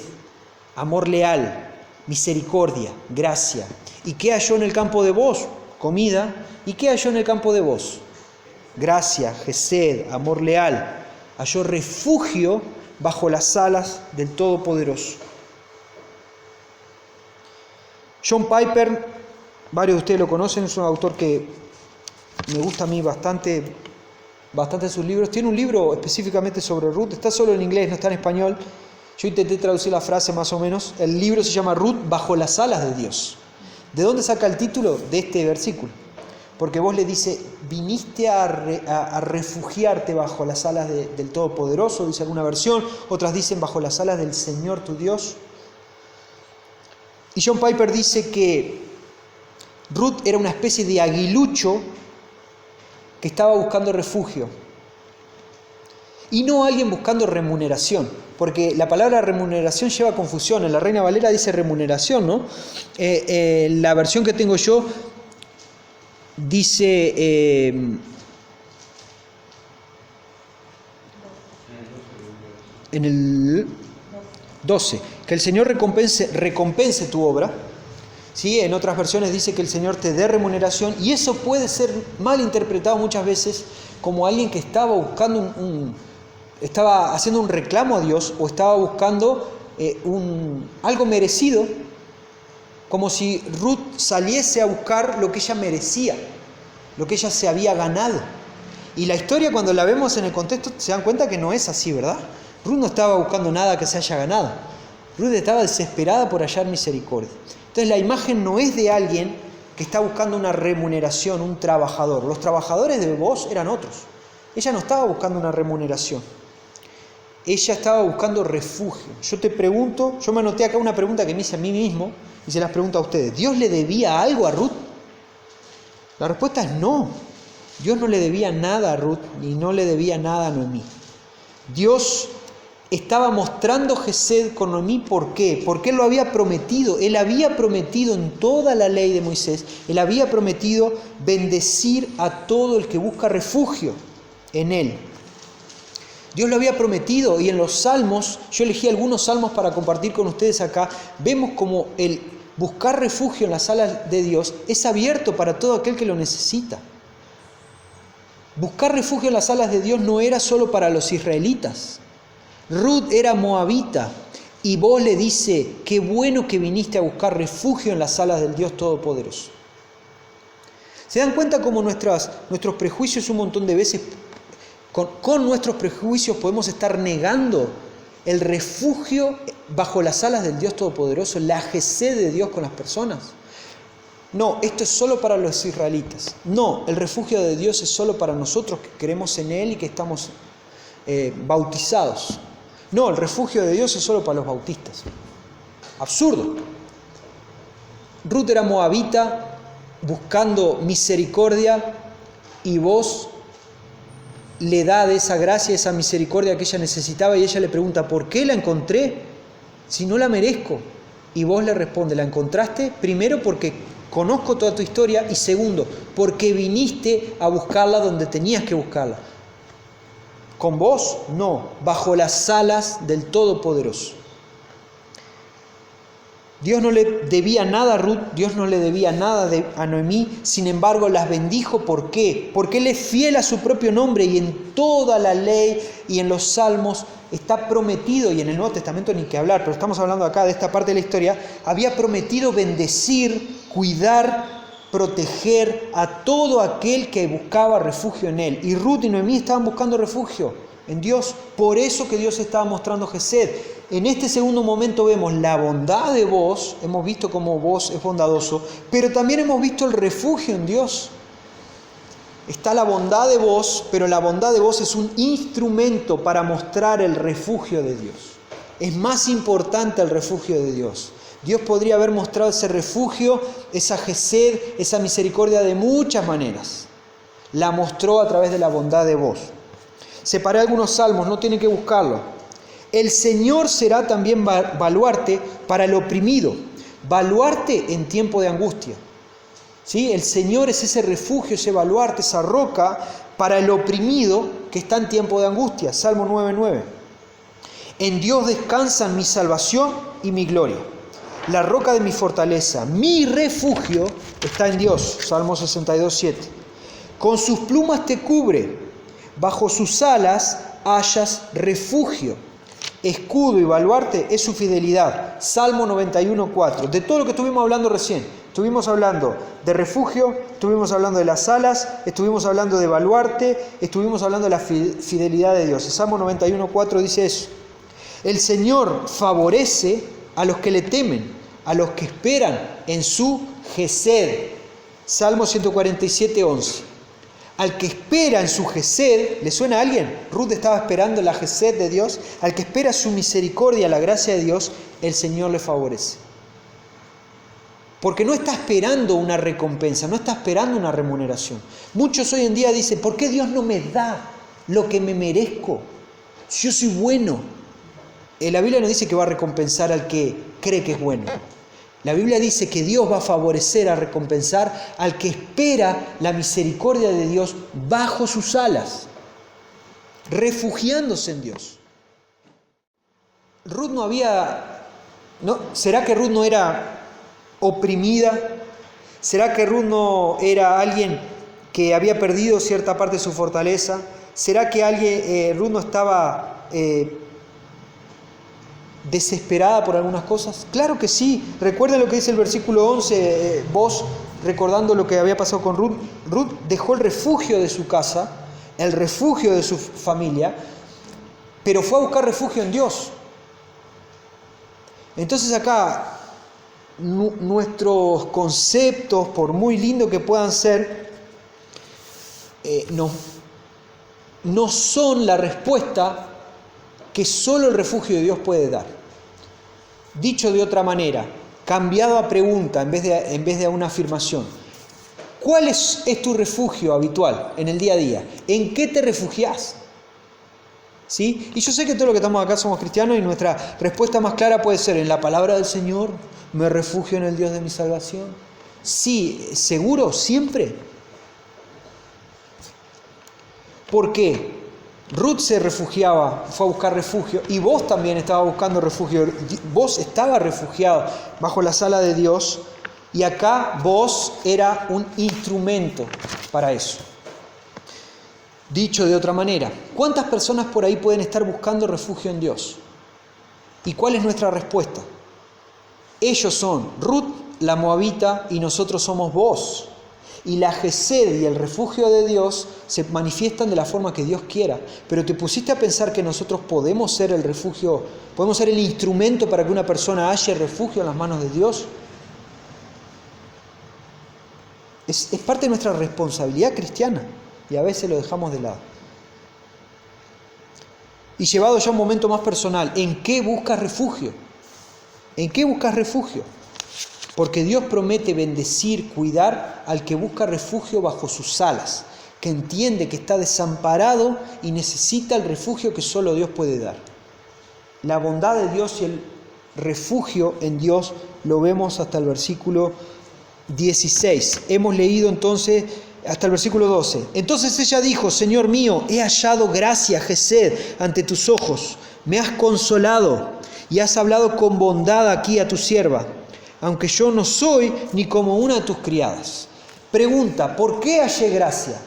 amor leal, misericordia, gracia. ¿Y qué halló en el campo de Bos? Comida. ¿Y qué halló en el campo de Bos? Gracia, gesed, amor leal. Halló refugio bajo las alas del Todopoderoso. John Piper, varios de ustedes lo conocen, es un autor que me gusta a mí bastante sus libros. Tiene un libro específicamente sobre Ruth, está solo en inglés, no está en español. Yo intenté traducir la frase más o menos. El libro se llama Ruth bajo las alas de Dios. ¿De dónde saca el título? De este versículo. Porque vos le dice, viniste a refugiarte bajo las alas del Todopoderoso, dice alguna versión, otras dicen bajo las alas del Señor tu Dios. Y John Piper dice que Ruth era una especie de aguilucho que estaba buscando refugio. Y no alguien buscando remuneración, porque la palabra remuneración lleva confusión. En la Reina Valera dice remuneración, ¿no? La versión que tengo yo dice en el 12, que el Señor recompense tu obra. ¿Sí? En otras versiones dice que el Señor te dé remuneración, y eso puede ser mal interpretado muchas veces como alguien que estaba buscando estaba haciendo un reclamo a Dios, o estaba buscando algo merecido, como si Ruth saliese a buscar lo que ella merecía, lo que ella se había ganado. Y la historia, cuando la vemos en el contexto, se dan cuenta que no es así, ¿verdad? Ruth no estaba buscando nada que se haya ganado. Ruth estaba desesperada por hallar misericordia. Entonces la imagen no es de alguien que está buscando una remuneración, un trabajador. Los trabajadores de Bos eran otros. Ella no estaba buscando una remuneración. Ella estaba buscando refugio. Yo te pregunto, yo me anoté acá una pregunta que me hice a mí mismo y se las pregunto a ustedes. ¿Dios le debía algo a Ruth? La respuesta es no. Dios no le debía nada a Ruth ni no le debía nada a Noemí. Dios estaba mostrando gesed con Noemí. ¿Por qué? Porque Él lo había prometido. Él había prometido en toda la ley de Moisés, Él había prometido bendecir a todo el que busca refugio en Él. Dios lo había prometido, y en los salmos, yo elegí algunos salmos para compartir con ustedes acá, vemos como el buscar refugio en las alas de Dios es abierto para todo aquel que lo necesita. Buscar refugio en las alas de Dios no era solo para los israelitas. Ruth era moabita, y Bos le dice, qué bueno que viniste a buscar refugio en las alas del Dios Todopoderoso. ¿Se dan cuenta cómo nuestros prejuicios un montón de veces, con nuestros prejuicios podemos estar negando el refugio bajo las alas del Dios Todopoderoso, la gesed de Dios con las personas? No, esto es solo para los israelitas. No, el refugio de Dios es solo para nosotros que creemos en Él y que estamos bautizados. No, el refugio de Dios es solo para los bautistas. Absurdo. Ruth era moabita buscando misericordia, y Bos le da de esa gracia, esa misericordia que ella necesitaba, y ella le pregunta, ¿por qué la encontré si no la merezco? Y Bos le responde, la encontraste primero porque conozco toda tu historia, y segundo, porque viniste a buscarla donde tenías que buscarla. ¿Con vos? No, bajo las alas del Todopoderoso. Dios no le debía nada a Ruth, Dios no le debía nada a Noemí, sin embargo las bendijo. ¿Por qué? Porque Él es fiel a su propio nombre y en toda la ley y en los salmos está prometido, y en el Nuevo Testamento ni que hablar, pero estamos hablando acá de esta parte de la historia, había prometido bendecir, cuidar, proteger a todo aquel que buscaba refugio en Él. Y Ruth y Noemí estaban buscando refugio en Dios, por eso que Dios estaba mostrando Gesed. En este segundo momento vemos la bondad de Boaz, hemos visto cómo Boaz es bondadoso, pero también hemos visto el refugio en Dios. Está la bondad de Boaz, pero la bondad de Boaz es un instrumento para mostrar el refugio de Dios. Es más importante el refugio de Dios. Dios podría haber mostrado ese refugio, esa Gesed, esa misericordia de muchas maneras. La mostró a través de la bondad de Boaz. Separé algunos salmos, no tienen que buscarlo. El Señor será también baluarte para el oprimido, baluarte en tiempo de angustia. ¿Sí? El Señor es ese refugio, ese baluarte, esa roca para el oprimido que está en tiempo de angustia. Salmo 9:9. En Dios descansan mi salvación y mi gloria, la roca de mi fortaleza. Mi refugio está en Dios. Salmo 62:7. Con sus plumas te cubre, bajo sus alas hallas refugio. Escudo y baluarte es su fidelidad. Salmo 91:4. De todo lo que estuvimos hablando recién, estuvimos hablando de refugio, estuvimos hablando de las alas, estuvimos hablando de baluarte, estuvimos hablando de la fidelidad de Dios. El Salmo 91:4 dice eso. El Señor favorece a los que le temen, a los que esperan en su Gesed. Salmo 147:11. Al que espera en su Gesed, ¿le suena a alguien? Ruth estaba esperando la Gesed de Dios. Al que espera su misericordia, la gracia de Dios, el Señor le favorece. Porque no está esperando una recompensa, no está esperando una remuneración. Muchos hoy en día dicen, ¿por qué Dios no me da lo que me merezco? Si yo soy bueno. La Biblia no dice que va a recompensar al que cree que es bueno. La Biblia dice que Dios va a favorecer, a recompensar al que espera la misericordia de Dios bajo sus alas, refugiándose en Dios. Ruth ¿será que Ruth no era oprimida? ¿Será que Ruth no era alguien que había perdido cierta parte de su fortaleza? ¿Será que Ruth no estaba desesperada por algunas cosas? Claro que sí. Recuerden lo que dice el versículo 11, vos recordando lo que había pasado con Ruth. Ruth dejó el refugio de su casa, el refugio de su familia, pero fue a buscar refugio en Dios. Entonces acá nuestros conceptos, por muy lindos que puedan ser, no son la respuesta que solo el refugio de Dios puede dar. Dicho de otra manera, cambiado a pregunta en vez de a una afirmación. ¿Cuál es tu refugio habitual en el día a día? ¿En qué te refugias? ¿Sí? Y yo sé que todos los que estamos acá somos cristianos y nuestra respuesta más clara puede ser en la palabra del Señor, me refugio en el Dios de mi salvación. Sí, seguro, siempre. ¿Por qué? Ruth se refugiaba, fue a buscar refugio, y vos también estabas buscando refugio. Vos estabas refugiado bajo la sala de Dios, y acá vos era un instrumento para eso. Dicho de otra manera, ¿cuántas personas por ahí pueden estar buscando refugio en Dios? ¿Y cuál es nuestra respuesta? Ellos son Ruth, la moabita, y nosotros somos vos. Y la Gesed y el refugio de Dios se manifiestan de la forma que Dios quiera. Pero ¿te pusiste a pensar que nosotros podemos ser el refugio, podemos ser el instrumento para que una persona halle refugio en las manos de Dios? Es parte de nuestra responsabilidad cristiana y a veces lo dejamos de lado. Y llevado ya a un momento más personal, ¿en qué buscas refugio? ¿En qué buscas refugio? Porque Dios promete bendecir, cuidar al que busca refugio bajo sus alas, que entiende que está desamparado y necesita el refugio que solo Dios puede dar. La bondad de Dios y el refugio en Dios lo vemos hasta el versículo 16. Hemos leído entonces hasta el versículo 12. Entonces ella dijo, Señor mío, he hallado gracia, Gesed, ante tus ojos. Me has consolado y has hablado con bondad aquí a tu sierva. aunque yo no soy ni como una de tus criadas. Pregunta, ¿por qué hallé gracia?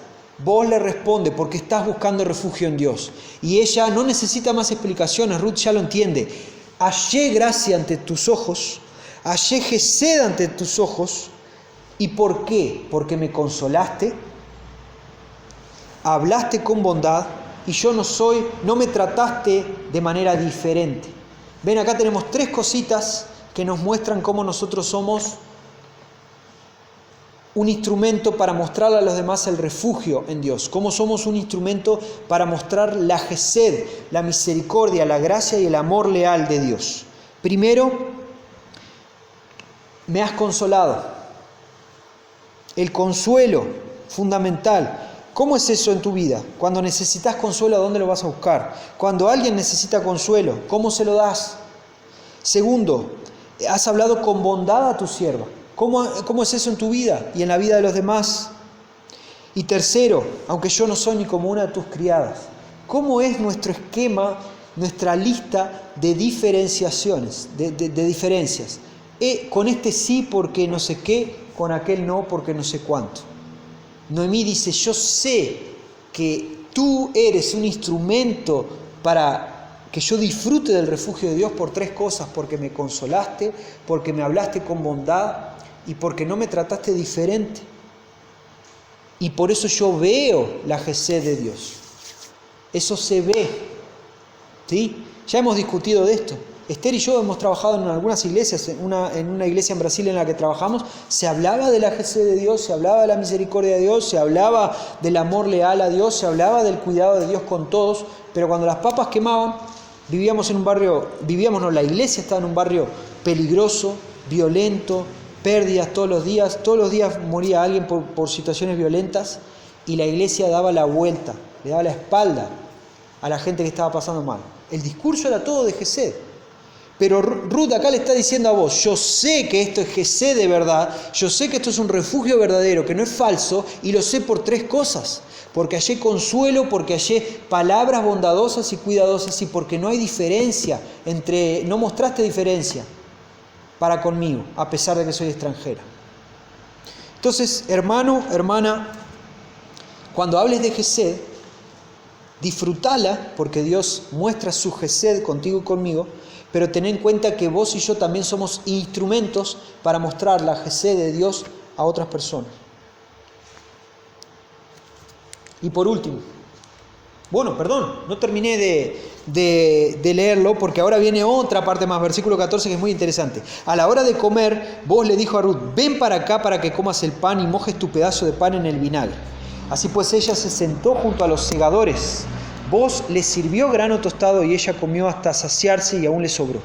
Vos le responde, porque estás buscando refugio en Dios. Y ella no necesita más explicaciones, Ruth ya lo entiende. Hallé gracia ante tus ojos, hallé gesed ante tus ojos. ¿Y por qué? Porque me consolaste, hablaste con bondad y yo no me trataste de manera diferente. Ven, acá tenemos 3 cositas que nos muestran cómo nosotros somos un instrumento para mostrarle a los demás el refugio en Dios, cómo somos un instrumento para mostrar la gesed, la misericordia, la gracia y el amor leal de Dios. Primero, me has consolado. El consuelo, fundamental. ¿Cómo es eso en tu vida? Cuando necesitas consuelo, ¿a dónde lo vas a buscar? Cuando alguien necesita consuelo, ¿cómo se lo das? Segundo, has hablado con bondad a tu sierva. ¿Cómo es eso en tu vida y en la vida de los demás? Y tercero, aunque yo no soy ni como una de tus criadas, ¿cómo es nuestro esquema, nuestra lista de diferenciaciones, de diferencias? Con este sí porque no sé qué, con aquel no porque no sé cuánto. Noemí dice, yo sé que tú eres un instrumento para que yo disfrute del refugio de Dios por 3 cosas, porque me consolaste, porque me hablaste con bondad y porque no me trataste diferente. Y por eso yo veo la gesed de Dios. Eso se ve. ¿Sí? Ya hemos discutido de esto. Esther y yo hemos trabajado en algunas iglesias, en una iglesia en Brasil en la que trabajamos, se hablaba de la gesed de Dios, se hablaba de la misericordia de Dios, se hablaba del amor leal a Dios, se hablaba del cuidado de Dios con todos, pero cuando las papas quemaban, la iglesia estaba en un barrio peligroso, violento, pérdidas todos los días moría alguien por situaciones violentas y la iglesia daba la vuelta, le daba la espalda a la gente que estaba pasando mal. El discurso era todo de gesed. Pero Ruth acá le está diciendo a vos, yo sé que esto es gesed de verdad, yo sé que esto es un refugio verdadero, que no es falso, y lo sé por 3 cosas. Porque hallé consuelo, porque hallé palabras bondadosas y cuidadosas, y porque no hay diferencia no mostraste diferencia para conmigo, a pesar de que soy extranjera. Entonces, hermano, hermana, cuando hables de gesed, disfrútala, porque Dios muestra su gesed contigo y conmigo, pero ten en cuenta que vos y yo también somos instrumentos para mostrar la gesed de Dios a otras personas. Y por último, no terminé de leerlo porque ahora viene otra parte más, versículo 14, que es muy interesante. A la hora de comer, vos le dijo a Ruth, ven para acá para que comas el pan y mojes tu pedazo de pan en el vinagre. Así pues ella se sentó junto a los segadores. Vos le sirvió grano tostado y ella comió hasta saciarse y aún le sobró.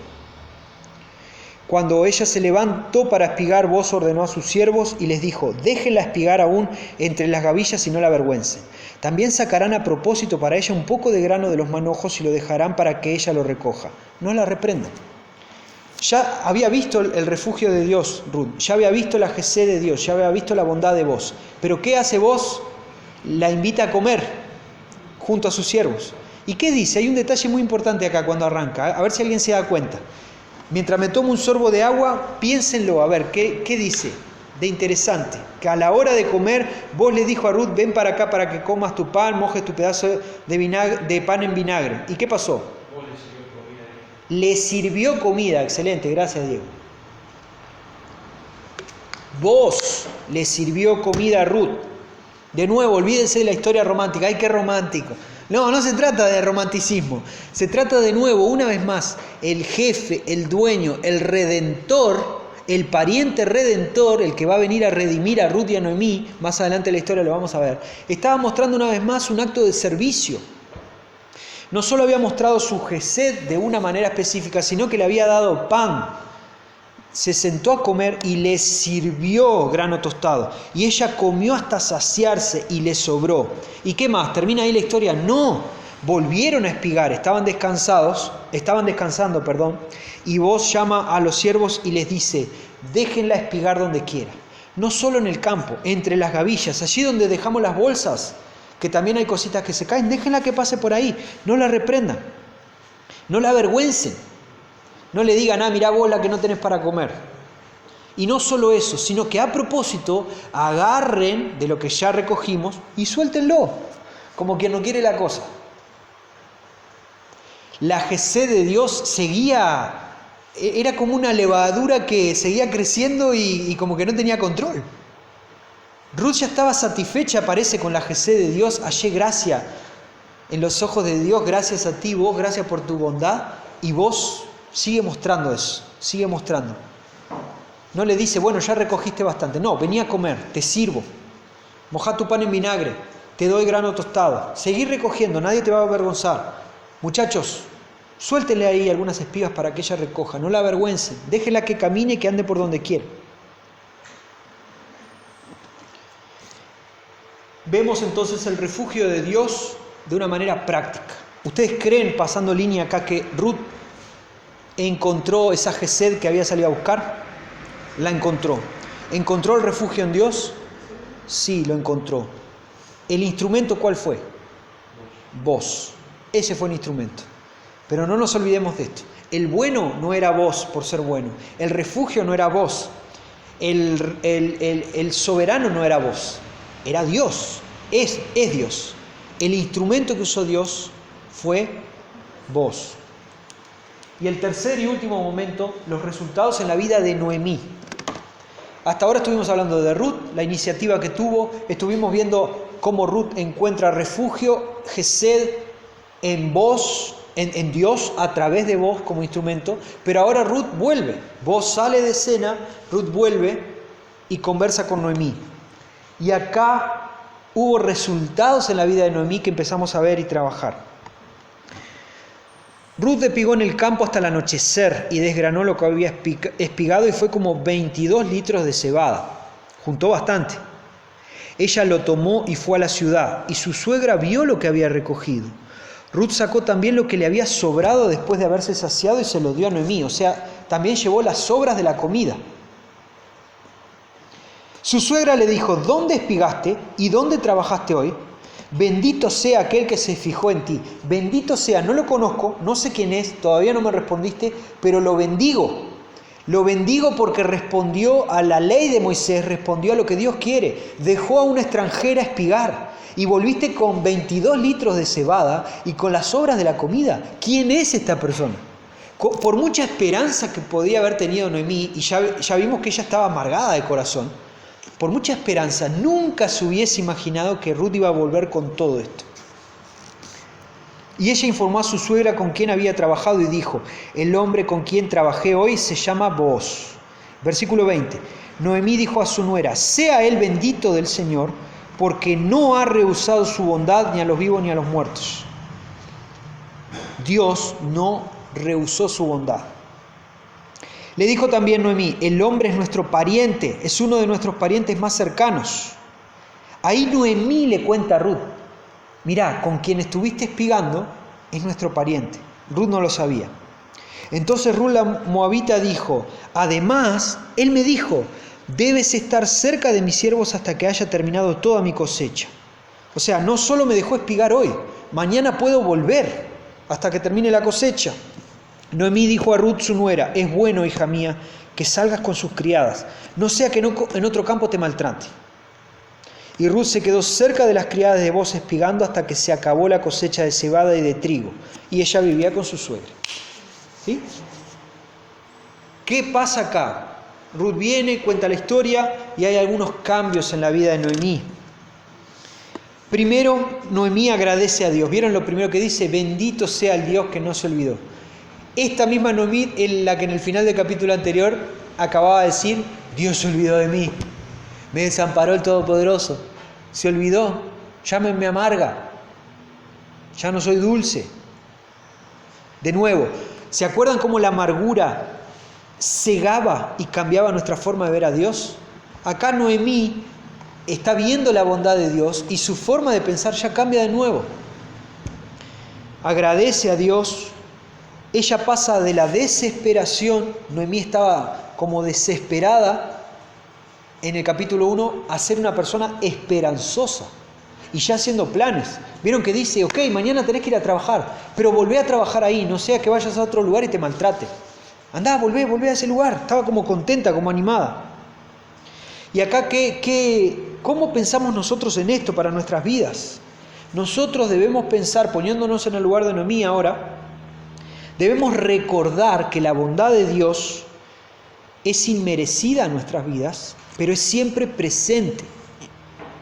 Cuando ella se levantó para espigar, vos ordenó a sus siervos y les dijo, déjenla espigar aún entre las gavillas y no la avergüencen. También sacarán a propósito para ella un poco de grano de los manojos y lo dejarán para que ella lo recoja. No la reprendan. Ya había visto el refugio de Dios, Ruth. Ya había visto la gesed de Dios. Ya había visto la bondad de vos. Pero ¿qué hace vos? La invita a comer junto a sus siervos. ¿Y qué dice? Hay un detalle muy importante acá cuando arranca. A ver si alguien se da cuenta. Mientras me tomo un sorbo de agua, piénsenlo. A ver, ¿qué dice? De interesante. Que a la hora de comer, vos le dijo a Ruth, ven para acá para que comas tu pan, mojes tu pedazo de pan en vinagre. ¿Y qué pasó? Le sirvió comida. Excelente, gracias Diego. Vos le sirvió comida a Ruth. De nuevo, olvídense de la historia romántica. ¡Ay, qué romántico! No se trata de romanticismo. Se trata de nuevo, una vez más, el jefe, el dueño, el redentor, el pariente redentor, el que va a venir a redimir a Ruth y a Noemí, más adelante en la historia lo vamos a ver, estaba mostrando una vez más un acto de servicio. No solo había mostrado su gesed de una manera específica, sino que le había dado pan. Se sentó a comer y le sirvió grano tostado. Y ella comió hasta saciarse y le sobró. ¿Y qué más? ¿Termina ahí la historia? No. Volvieron a espigar, estaban descansando, y vos llama a los siervos y les dice, déjenla espigar donde quiera. No solo en el campo, entre las gavillas, allí donde dejamos las bolsas, que también hay cositas que se caen, déjenla que pase por ahí, no la reprendan, no la avergüencen. No le digan, mirá vos la que no tenés para comer. Y no solo eso, sino que a propósito agarren de lo que ya recogimos y suéltenlo, como quien no quiere la cosa. La gesed de Dios seguía, era como una levadura que seguía creciendo y como que no tenía control. Ruth ya estaba satisfecha, parece, con la gesed de Dios. Hallé gracia en los ojos de Dios, gracias a ti, vos, gracias por tu bondad. Y vos sigue mostrando eso, sigue mostrando. No le dice, bueno, ya recogiste bastante. No, vení a comer, te sirvo. Mojá tu pan en vinagre, te doy grano tostado. Seguí recogiendo, nadie te va a avergonzar. Muchachos, suéltenle ahí algunas espigas para que ella recoja, no la avergüencen. Déjela que camine, que ande por donde quiera. Vemos entonces el refugio de Dios de una manera práctica. ¿Ustedes creen, pasando línea acá, que Ruth encontró esa gesed que había salido a buscar? La encontró. ¿Encontró el refugio en Dios? Sí, lo encontró. ¿El instrumento cuál fue? Vos. Ese fue el instrumento. Pero no nos olvidemos de esto. El bueno no era vos por ser bueno. El refugio no era vos. El soberano no era vos. Era Dios. Es Dios. El instrumento que usó Dios fue vos. Y el tercer y último momento, los resultados en la vida de Noemí. Hasta ahora estuvimos hablando de Ruth, la iniciativa que tuvo, estuvimos viendo cómo Ruth encuentra refugio, gesed en vos, en Dios, a través de vos como instrumento, pero ahora Ruth vuelve. Vos sale de escena, Ruth vuelve y conversa con Noemí. Y acá hubo resultados en la vida de Noemí que empezamos a ver y trabajar. Ruth despigó en el campo hasta el anochecer y desgranó lo que había espigado y fue como 22 litros de cebada. Juntó bastante. Ella lo tomó y fue a la ciudad y su suegra vio lo que había recogido. Ruth sacó también lo que le había sobrado después de haberse saciado y se lo dio a Noemí. O sea, también llevó las sobras de la comida. Su suegra le dijo, ¿dónde espigaste y dónde trabajaste hoy? Bendito sea aquel que se fijó en ti. Bendito sea, no lo conozco, no sé quién es, todavía no me respondiste, pero lo bendigo. Lo bendigo porque respondió a la ley de Moisés, respondió a lo que Dios quiere. Dejó a una extranjera espigar y volviste con 22 litros de cebada y con las sobras de la comida. ¿Quién es esta persona? Por mucha esperanza que podía haber tenido Noemí, y ya vimos que ella estaba amargada de corazón, por mucha esperanza, nunca se hubiese imaginado que Ruth iba a volver con todo esto. Y ella informó a su suegra con quien había trabajado y dijo, el hombre con quien trabajé hoy se llama Booz. Versículo 20. Noemí dijo a su nuera, sea él bendito del Señor, porque no ha rehusado su bondad ni a los vivos ni a los muertos. Dios no rehusó su bondad. Le dijo también Noemí, el hombre es nuestro pariente, es uno de nuestros parientes más cercanos. Ahí Noemí le cuenta a Ruth, mirá, con quien estuviste espigando es nuestro pariente. Ruth no lo sabía. Entonces Ruth la moabita dijo, además, él me dijo, debes estar cerca de mis siervos hasta que haya terminado toda mi cosecha. O sea, no solo me dejó espigar hoy, mañana puedo volver hasta que termine la cosecha. Noemí dijo a Ruth su nuera, es bueno, hija mía, que salgas con sus criadas, no sea que en otro campo te maltrate. Y Ruth se quedó cerca de las criadas de Booz espigando hasta que se acabó la cosecha de cebada y de trigo, y ella vivía con su suegra. ¿Sí? ¿Qué pasa acá? Ruth viene, cuenta la historia y hay algunos cambios en la vida de Noemí. Primero, Noemí agradece a Dios. ¿Vieron lo primero que dice? Bendito sea el Dios que no se olvidó. Esta misma Noemí es la que en el final del capítulo anterior acababa de decir, Dios se olvidó de mí, me desamparó el Todopoderoso, se olvidó, ya me amarga, ya no soy dulce. De nuevo, ¿se acuerdan cómo la amargura cegaba y cambiaba nuestra forma de ver a Dios? Acá Noemí está viendo la bondad de Dios y su forma de pensar ya cambia de nuevo. Agradece a Dios. Ella pasa de la desesperación, Noemí estaba como desesperada en el capítulo 1, a ser una persona esperanzosa y ya haciendo planes. Vieron que dice, ok, mañana tenés que ir a trabajar, pero volvé a trabajar ahí, no sea que vayas a otro lugar y te maltrate. Andá, volvé a ese lugar. Estaba como contenta, como animada. Y acá, ¿cómo pensamos nosotros en esto para nuestras vidas? Nosotros debemos pensar, poniéndonos en el lugar de Noemí ahora, debemos recordar que la bondad de Dios es inmerecida en nuestras vidas, pero es siempre presente.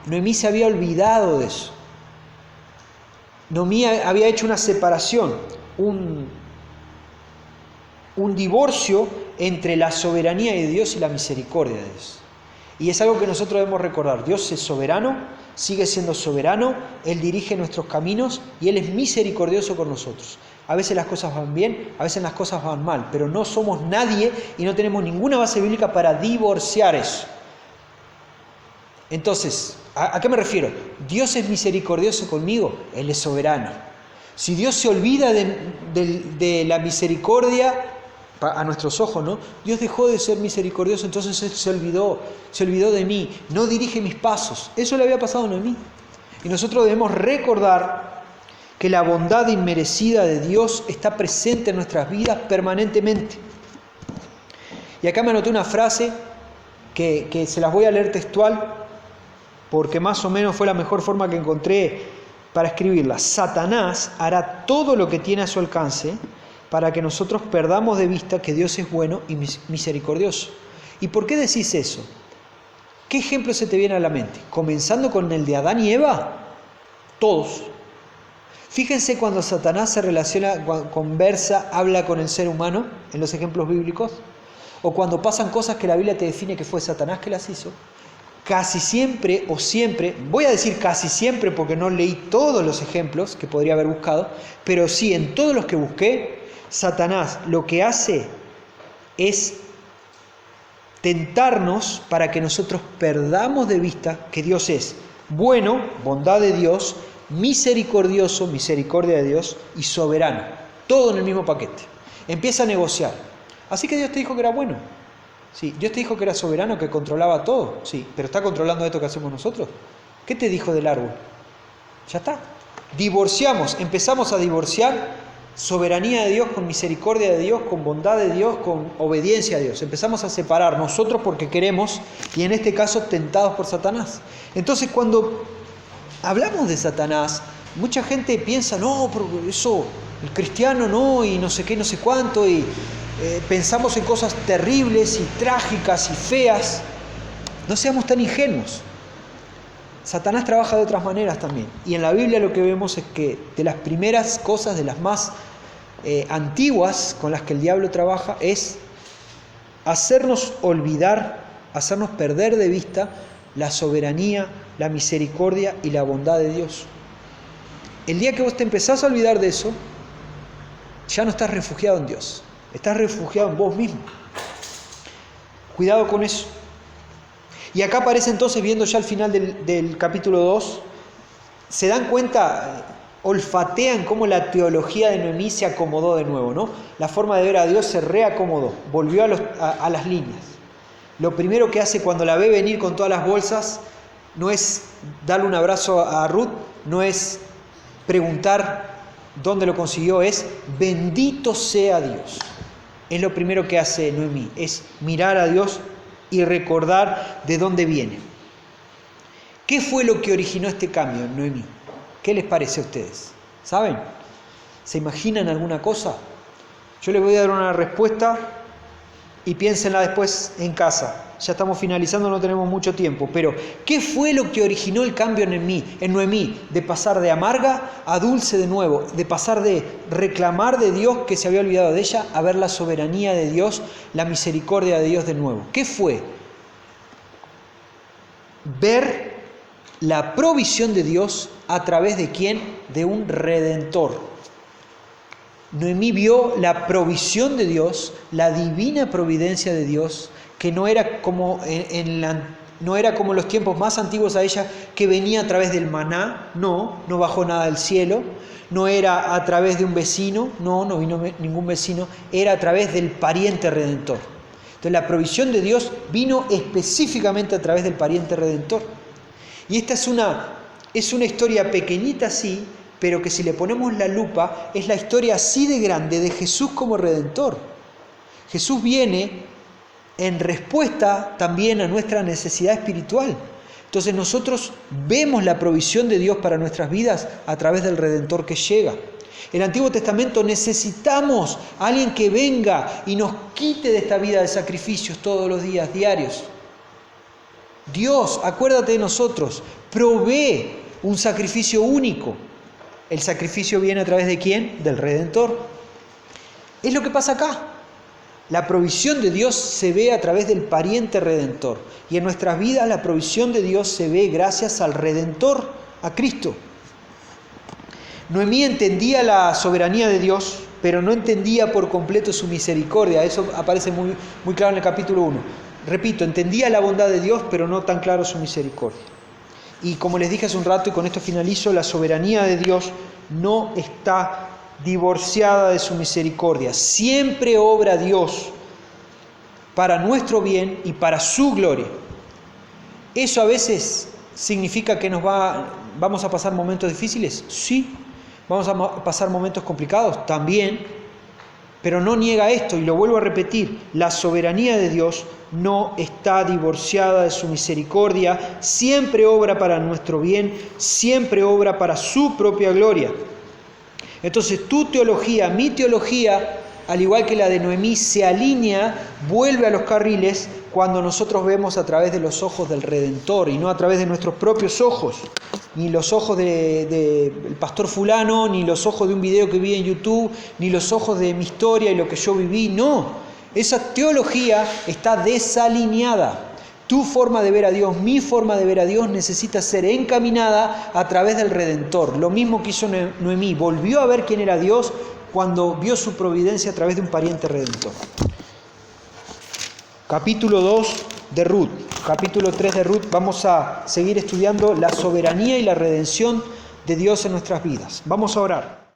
Noemí se había olvidado de eso. Noemí había hecho una separación, un divorcio entre la soberanía de Dios y la misericordia de Dios. Y es algo que nosotros debemos recordar. Dios es soberano, sigue siendo soberano, Él dirige nuestros caminos y Él es misericordioso con nosotros. A veces las cosas van bien, a veces las cosas van mal, pero no somos nadie y no tenemos ninguna base bíblica para divorciar eso. Entonces, ¿a qué me refiero? Dios es misericordioso conmigo, Él es soberano. Si Dios se olvida de la misericordia, a nuestros ojos, ¿no? Dios dejó de ser misericordioso, entonces Él se olvidó de mí, no dirige mis pasos. Eso le había pasado a Noemí. Y nosotros debemos recordar que la bondad inmerecida de Dios está presente en nuestras vidas permanentemente. Y acá me anoté una frase que se las voy a leer textual, porque más o menos fue la mejor forma que encontré para escribirla. Satanás hará todo lo que tiene a su alcance para que nosotros perdamos de vista que Dios es bueno y misericordioso. ¿Y por qué decís eso? ¿Qué ejemplo se te viene a la mente? Comenzando con el de Adán y Eva, todos. Fíjense cuando Satanás se relaciona, conversa, habla con el ser humano, en los ejemplos bíblicos, o cuando pasan cosas que la Biblia te define que fue Satanás que las hizo. Casi siempre o siempre, voy a decir casi siempre porque no leí todos los ejemplos que podría haber buscado, pero sí en todos los que busqué, Satanás lo que hace es tentarnos para que nosotros perdamos de vista que Dios es bueno, bondad de Dios, misericordioso, misericordia de Dios y soberano. Todo en el mismo paquete. Empieza a negociar. Así que Dios te dijo que era bueno. Sí, Dios te dijo que era soberano, que controlaba todo. Sí, pero ¿está controlando esto que hacemos nosotros? ¿Qué te dijo del árbol? Ya está. Divorciamos, empezamos a divorciar soberanía de Dios con misericordia de Dios, con bondad de Dios, con obediencia a Dios. Empezamos a separar nosotros porque queremos y en este caso tentados por Satanás. Entonces cuando hablamos de Satanás, mucha gente piensa, no, pero eso, el cristiano no, y no sé qué, no sé cuánto, y pensamos en cosas terribles y trágicas y feas. No seamos tan ingenuos. Satanás trabaja de otras maneras también. Y en la Biblia lo que vemos es que de las primeras cosas, de las más antiguas con las que el diablo trabaja, es hacernos olvidar, hacernos perder de vista la soberanía, la misericordia y la bondad de Dios. El día que vos te empezás a olvidar de eso, ya no estás refugiado en Dios, estás refugiado en vos mismo. Cuidado con eso. Y acá aparece entonces, viendo ya el final del capítulo 2, se dan cuenta, olfatean cómo la teología de Noemí se acomodó de nuevo, ¿no? La forma de ver a Dios se reacomodó, volvió a las líneas. Lo primero que hace cuando la ve venir con todas las bolsas no es darle un abrazo a Ruth, no es preguntar dónde lo consiguió, es bendito sea Dios. Es lo primero que hace Noemí, es mirar a Dios y recordar de dónde viene. ¿Qué fue lo que originó este cambio en Noemí? ¿Qué les parece a ustedes? ¿Saben? ¿Se imaginan alguna cosa? Yo les voy a dar una respuesta y piénsenla después en casa. Ya estamos finalizando, no tenemos mucho tiempo, pero ¿qué fue lo que originó el cambio en Noemí? De pasar de amarga a dulce de nuevo, de pasar de reclamar de Dios que se había olvidado de ella, a ver la soberanía de Dios, la misericordia de Dios de nuevo. ¿Qué fue? Ver la provisión de Dios a través de ¿quién? De un redentor. Noemí vio la provisión de Dios, la divina providencia de Dios, que no era como no era como en los tiempos más antiguos a ella, que venía a través del maná, no bajó nada del cielo, no era a través de un vecino, no vino ningún vecino, era a través del pariente redentor. Entonces la provisión de Dios vino específicamente a través del pariente redentor. Y esta es una historia pequeñita así, pero que si le ponemos la lupa, es la historia así de grande de Jesús como redentor. Jesús viene en respuesta también a nuestra necesidad espiritual. Entonces nosotros vemos la provisión de Dios para nuestras vidas a través del Redentor que llega. En el Antiguo Testamento necesitamos a alguien que venga y nos quite de esta vida de sacrificios todos los días, diarios. Dios, acuérdate de nosotros, provee un sacrificio único. El sacrificio viene a través de ¿quién? Del Redentor. Es lo que pasa acá. La provisión de Dios se ve a través del pariente Redentor. Y en nuestras vidas la provisión de Dios se ve gracias al Redentor, a Cristo. Noemí entendía la soberanía de Dios, pero no entendía por completo su misericordia. Eso aparece muy claro en el capítulo 1. Repito, entendía la bondad de Dios, pero no tan claro su misericordia. Y como les dije hace un rato, y con esto finalizo, la soberanía de Dios no está divorciada de su misericordia. Siempre obra Dios para nuestro bien y para su gloria. ¿Eso a veces significa que vamos a pasar momentos difíciles? Sí. ¿Vamos a pasar momentos complicados? También. Pero no niega esto, y lo vuelvo a repetir, la soberanía de Dios no está divorciada de su misericordia, siempre obra para nuestro bien, siempre obra para su propia gloria. Entonces tu teología, mi teología, al igual que la de Noemí, se alinea, vuelve a los carriles cuando nosotros vemos a través de los ojos del Redentor y no a través de nuestros propios ojos, ni los ojos del pastor fulano, ni los ojos de un video que vi en YouTube, ni los ojos de mi historia y lo que yo viví. No, esa teología está desalineada. Tu forma de ver a Dios, mi forma de ver a Dios necesita ser encaminada a través del Redentor. Lo mismo que hizo Noemí, volvió a ver quién era Dios cuando vio su providencia a través de un pariente Redentor. Capítulo 2 de Ruth, capítulo 3 de Ruth, vamos a seguir estudiando la soberanía y la redención de Dios en nuestras vidas. Vamos a orar.